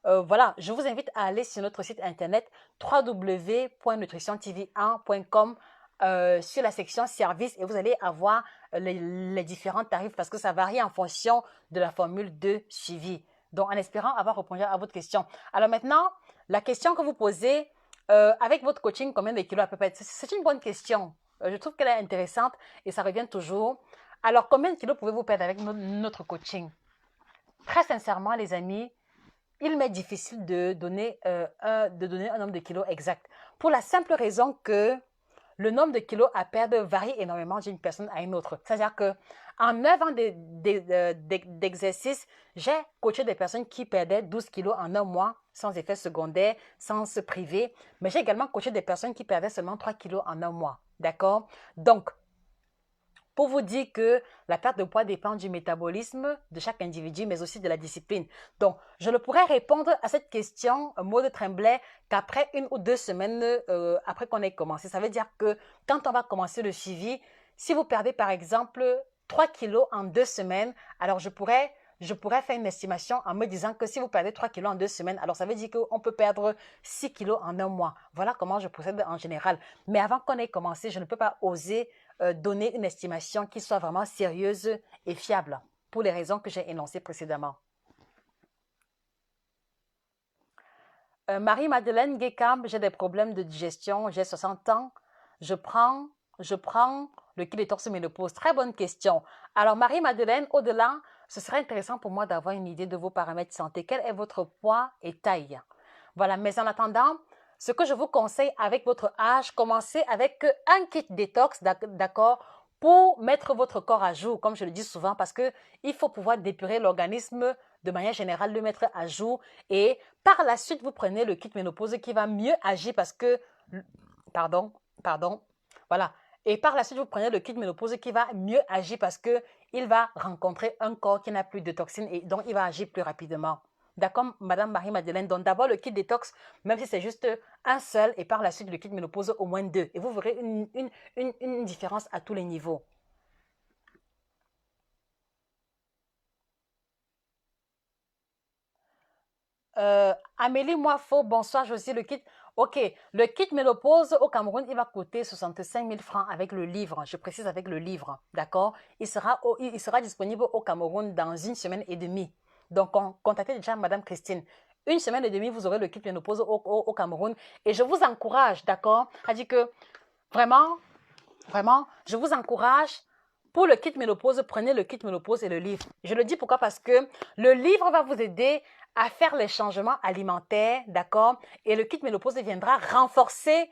voilà, je vous invite à aller sur notre site internet www.nutritiontv1.com sur la section services et vous allez avoir les différents tarifs parce que ça varie en fonction de la formule de suivi. Donc, en espérant avoir répondu à votre question. Alors maintenant, la question que vous posez, avec votre coaching, combien de kilos à peu près? C'est une bonne question. Je trouve qu'elle est intéressante et ça revient toujours. Alors, combien de kilos pouvez-vous perdre avec notre coaching? Très sincèrement, les amis, il m'est difficile de donner un nombre de kilos exact. Pour la simple raison que le nombre de kilos à perdre varie énormément d'une personne à une autre. C'est-à-dire qu'en 9 ans d'exercice, j'ai coaché des personnes qui perdaient 12 kilos en 1 mois sans effet secondaire, sans se priver. Mais j'ai également coaché des personnes qui perdaient seulement 3 kilos en 1 mois. D'accord? Donc, pour vous dire que la perte de poids dépend du métabolisme de chaque individu, mais aussi de la discipline. Donc, je ne pourrais répondre à cette question, Maud Tremblay, qu'après 1 ou 2 semaines après qu'on ait commencé. Ça veut dire que quand on va commencer le suivi, si vous perdez par exemple 3 kilos en 2 semaines, alors je pourrais faire une estimation en me disant que si vous perdez 3 kilos en 2 semaines, alors ça veut dire qu'on peut perdre 6 kilos en 1 mois. Voilà comment je procède en général. Mais avant qu'on ait commencé, je ne peux pas oser donner une estimation qui soit vraiment sérieuse et fiable pour les raisons que j'ai énoncées précédemment. Marie-Madeleine Guécam, j'ai des problèmes de digestion, j'ai 60 ans, je prends le kit détox ménopause. Très bonne question. Alors Marie-Madeleine, au-delà, ce serait intéressant pour moi d'avoir une idée de vos paramètres santé. Quel est votre poids et taille? Voilà, mais en attendant, ce que je vous conseille avec votre âge, commencez avec un kit détox, d'accord, pour mettre votre corps à jour, comme je le dis souvent, parce qu'il faut pouvoir dépurer l'organisme de manière générale, le mettre à jour. Et par la suite, vous prenez le kit ménopause qui va mieux agir parce que... Pardon. Voilà. Et par la suite, vous prenez le kit ménopause qui va mieux agir parce qu'il va rencontrer un corps qui n'a plus de toxines et donc il va agir plus rapidement. D'accord, Madame Marie-Madeleine? Donc d'abord le kit détox, même si c'est juste un seul, et par la suite le kit ménopause au moins 2. Et vous verrez une différence à tous les niveaux. Amélie Moifo, bonsoir Josie, le kit. Ok, le kit ménopause au Cameroun, il va coûter 65 000 francs avec le livre. Je précise avec le livre, d'accord? Il sera disponible au Cameroun dans 1 semaine et demie. Donc, contactez déjà Madame Christine. 1 semaine et demie, vous aurez le kit ménopause au Cameroun. Et je vous encourage, d'accord? C'est-à-dire que vraiment, je vous encourage. Pour le kit ménopause, prenez le kit ménopause et le livre. Je le dis pourquoi? Parce que le livre va vous aider à faire les changements alimentaires, d'accord? Et le kit ménopause viendra renforcer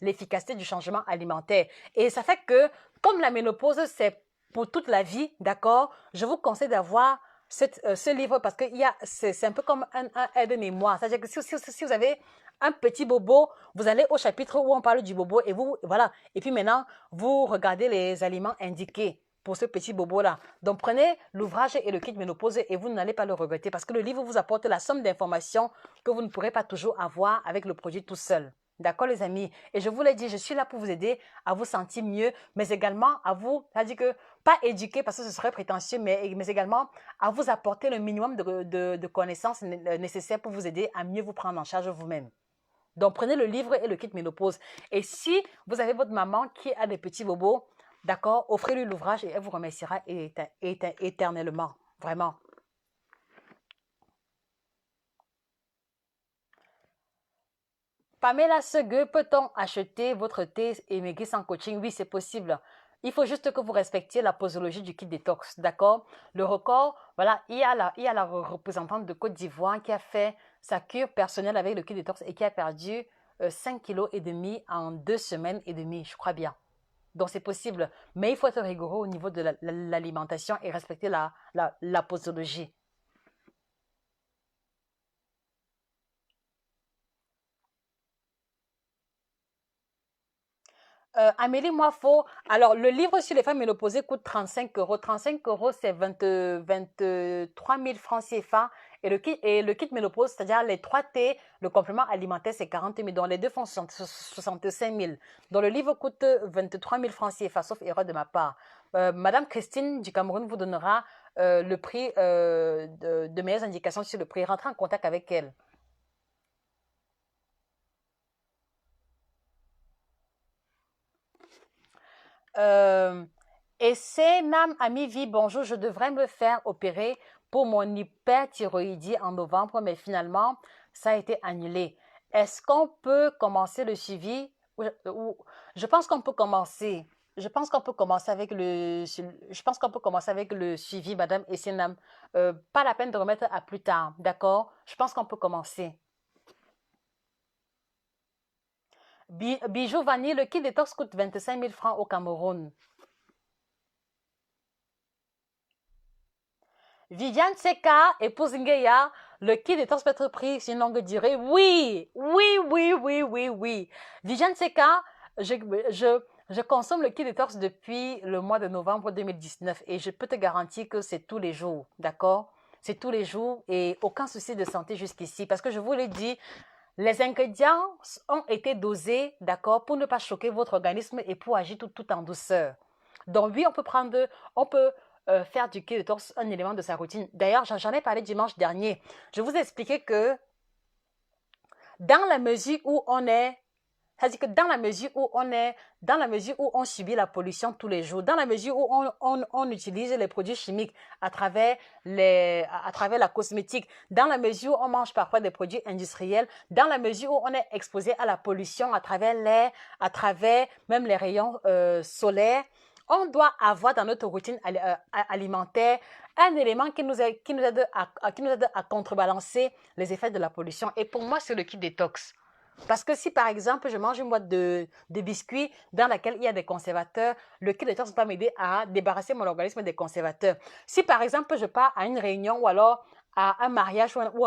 l'efficacité du changement alimentaire. Et ça fait que, comme la ménopause, c'est pour toute la vie, d'accord? Je vous conseille d'avoir ce livre parce que c'est un peu comme un aide-mémoire. C'est-à-dire que si vous avez un petit bobo, vous allez au chapitre où on parle du bobo et vous, voilà. Et puis maintenant, vous regardez les aliments indiqués pour ce petit bobo-là. Donc, prenez l'ouvrage et le kit ménopause et vous n'allez pas le regretter parce que le livre vous apporte la somme d'informations que vous ne pourrez pas toujours avoir avec le produit tout seul. D'accord, les amis? Et je vous l'ai dit, je suis là pour vous aider à vous sentir mieux, mais également à vous, c'est-à-dire que, pas éduquer parce que ce serait prétentieux, mais également à vous apporter le minimum de connaissances nécessaires pour vous aider à mieux vous prendre en charge vous-même. Donc, prenez le livre et le kit ménopause. Et si vous avez votre maman qui a des petits bobos, d'accord, offrez-lui l'ouvrage et elle vous remerciera éternellement. Vraiment. Pamela Segue, peut-on acheter votre thé et maigrir sans coaching? Oui, c'est possible. Il faut juste que vous respectiez la posologie du kit détox, d'accord? Le record, voilà, il y a la représentante de Côte d'Ivoire qui a fait sa cure personnelle avec le kit détox et qui a perdu 5,5 kg en 2 semaines et demie, je crois bien. Donc, c'est possible. Mais il faut être rigoureux au niveau de l'alimentation et respecter la posologie. Amélie Moifo, alors le livre sur les femmes ménopausées coûte 35 euros. 35 euros, c'est 23 000 francs CFA. Et le kit ménopause, c'est-à-dire les 3 T, le complément alimentaire, c'est 40 000. Donc les deux font 65 000. Donc le livre coûte 23 000 francs CFA, sauf erreur de ma part. Madame Christine du Cameroun vous donnera le prix de meilleures indications sur le prix. Rentrez en contact avec elle. Euh, et c'est Nam Amivi, bonjour, je devrais me faire opérer pour mon hyperthyroïdie en novembre, mais finalement, ça a été annulé. Est-ce qu'on peut commencer le suivi? Je pense qu'on peut commencer. Je pense qu'on peut commencer avec le suivi, Madame Essenam. Pas la peine de remettre à plus tard, d'accord? Je pense qu'on peut commencer. Bijou Vanille, le kit détox coûte 25 000 francs au Cameroun. Viviane Seka, épouse Ngeya, le kit détox peut être pris sur une longue durée. Oui, oui, oui, oui, oui, oui. Viviane Seka, je, je consomme le kit détox depuis le mois de novembre 2019 et je peux te garantir que c'est tous les jours, d'accord? C'est tous les jours et aucun souci de santé jusqu'ici parce que je vous l'ai dit, les ingrédients ont été dosés, d'accord, pour ne pas choquer votre organisme et pour agir tout en douceur. Donc oui, on peut faire du kétox un élément de sa routine. D'ailleurs, j'en ai parlé dimanche dernier. Je vous ai expliqué que dans la mesure où on est c'est-à-dire que dans la mesure où on subit la pollution tous les jours, dans la mesure où on utilise les produits chimiques à travers la cosmétique, dans la mesure où on mange parfois des produits industriels, dans la mesure où on est exposé à la pollution à travers l'air, à travers même les rayons solaires, on doit avoir dans notre routine alimentaire un élément qui nous aide à contrebalancer les effets de la pollution. Et pour moi, c'est le kit détox. Parce que si par exemple je mange une boîte de biscuits dans laquelle il y a des conservateurs, le kit détox va m'aider à débarrasser mon organisme des conservateurs. Si par exemple je pars à une réunion ou alors à un mariage ou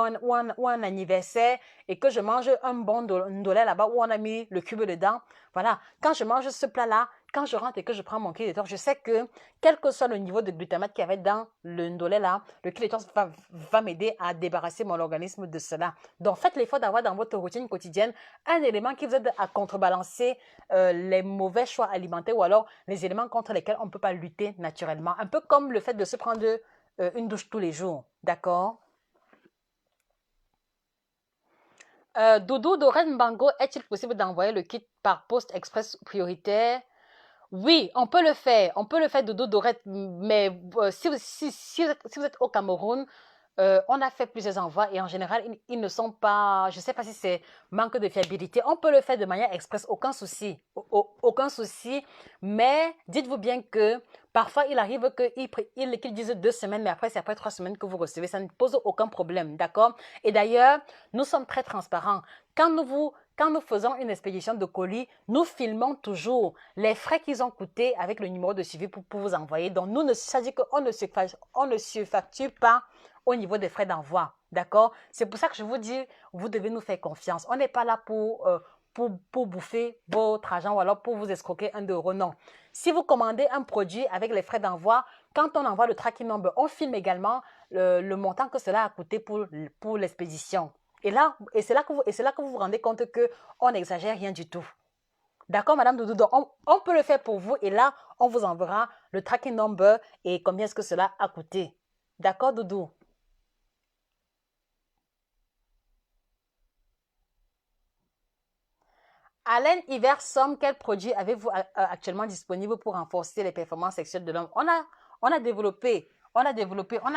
un anniversaire et que je mange un bon ndolé là-bas où on a mis le cube dedans, voilà, quand je mange ce plat-là, quand je rentre et que je prends mon kit détox, je sais que quel que soit le niveau de glutamate qu'il y avait dans le ndolé là, le kit détox va m'aider à débarrasser mon organisme de cela. Donc faites l'effort d'avoir dans votre routine quotidienne un élément qui vous aide à contrebalancer les mauvais choix alimentaires ou alors les éléments contre lesquels on ne peut pas lutter naturellement. Un peu comme le fait de se prendre une douche tous les jours. D'accord? Doudou Doreen Bango, est-il possible d'envoyer le kit par poste express prioritaire? Oui, on peut le faire Doudou Dorette, mais si vous êtes au Cameroun, on a fait plusieurs envois et en général, ils ne sont pas, je ne sais pas si c'est manque de fiabilité. On peut le faire de manière express, aucun souci, aucun souci. Mais dites-vous bien que parfois, il arrive qu'ils disent 2 semaines, mais après, c'est après 3 semaines que vous recevez. Ça ne pose aucun problème, d'accord? Et d'ailleurs, nous sommes très transparents. Quand nous faisons une expédition de colis, nous filmons toujours les frais qu'ils ont coûté avec le numéro de suivi pour vous envoyer. Donc, ça dit qu'on ne surfacture pas au niveau des frais d'envoi. D'accord? C'est pour ça que je vous dis, vous devez nous faire confiance. On n'est pas là pour bouffer votre argent ou alors pour vous escroquer 1 €. Non. Si vous commandez un produit avec les frais d'envoi, quand on envoie le tracking number, on filme également le montant que cela a coûté pour l'expédition. Et c'est là que vous vous rendez compte qu'on n'exagère rien du tout. D'accord, Madame Doudou? Donc, on peut le faire pour vous et là, on vous enverra le tracking number et combien est-ce que cela a coûté. D'accord, Doudou? Alain Iversom, quel produit avez-vous actuellement disponible pour renforcer les performances sexuelles de l'homme? On a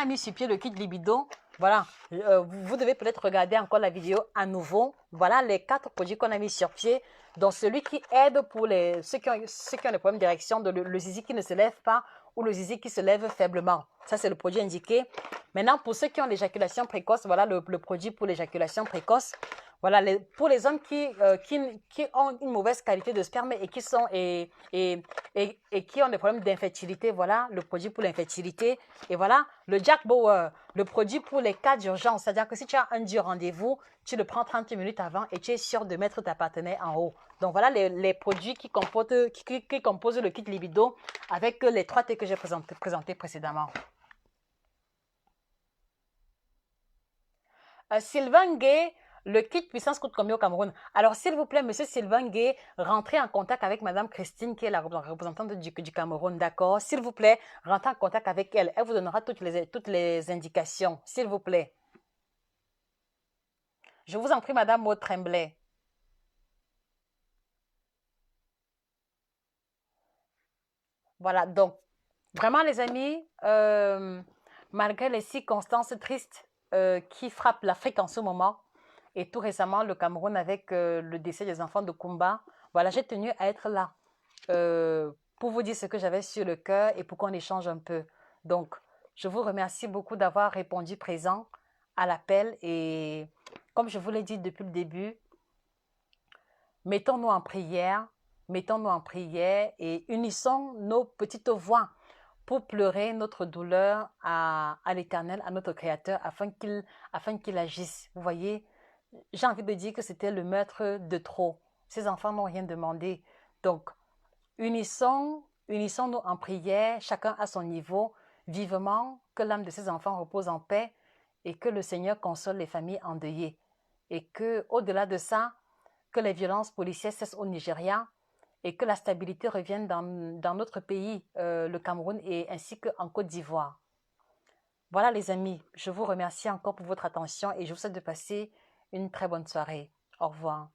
mis sur pied le kit libido. Voilà, vous devez peut-être regarder encore la vidéo à nouveau. Voilà les 4 produits qu'on a mis sur pied. Donc celui qui aide pour ceux qui ont des problèmes d'érection, le zizi qui ne se lève pas ou le zizi qui se lève faiblement. Ça, c'est le produit indiqué. Maintenant, pour ceux qui ont l'éjaculation précoce, voilà le produit pour l'éjaculation précoce. Voilà, pour les hommes qui ont une mauvaise qualité de sperme et qui ont des problèmes d'infertilité, voilà le produit pour l'infertilité. Et voilà, le Jack Bauer, le produit pour les cas d'urgence. C'est-à-dire que si tu as un dur rendez-vous, tu le prends 30 minutes avant et tu es sûr de mettre ta partenaire en haut. Donc voilà les produits qui composent le kit libido avec les 3 T que j'ai présentés précédemment. Sylvain Gay, le kit puissance coûte combien au Cameroun? Alors, s'il vous plaît, monsieur Sylvain Gay, rentrez en contact avec madame Christine, qui est la représentante du Cameroun, d'accord? S'il vous plaît, rentrez en contact avec elle. Elle vous donnera toutes les indications, s'il vous plaît. Je vous en prie, madame Maud Tremblay. Voilà, donc, vraiment, les amis, malgré les circonstances tristes qui frappent l'Afrique en ce moment, et tout récemment, le Cameroun avec le décès des enfants de Kumba, voilà, j'ai tenu à être là pour vous dire ce que j'avais sur le cœur et pour qu'on échange un peu. Donc, je vous remercie beaucoup d'avoir répondu présent à l'appel et comme je vous l'ai dit depuis le début, mettons-nous en prière et unissons nos petites voix pour pleurer notre douleur à l'Éternel, à notre Créateur, afin qu'il agisse. Vous voyez, j'ai envie de dire que c'était le meurtre de trop. Ces enfants n'ont rien demandé. Donc, unissons-nous en prière, chacun à son niveau, vivement, que l'âme de ces enfants repose en paix et que le Seigneur console les familles endeuillées. Et que, au-delà de ça, que les violences policières cessent au Nigeria et que la stabilité revienne dans notre pays, le Cameroun, et ainsi qu'en Côte d'Ivoire. Voilà les amis, je vous remercie encore pour votre attention et je vous souhaite de passer une très bonne soirée. Au revoir.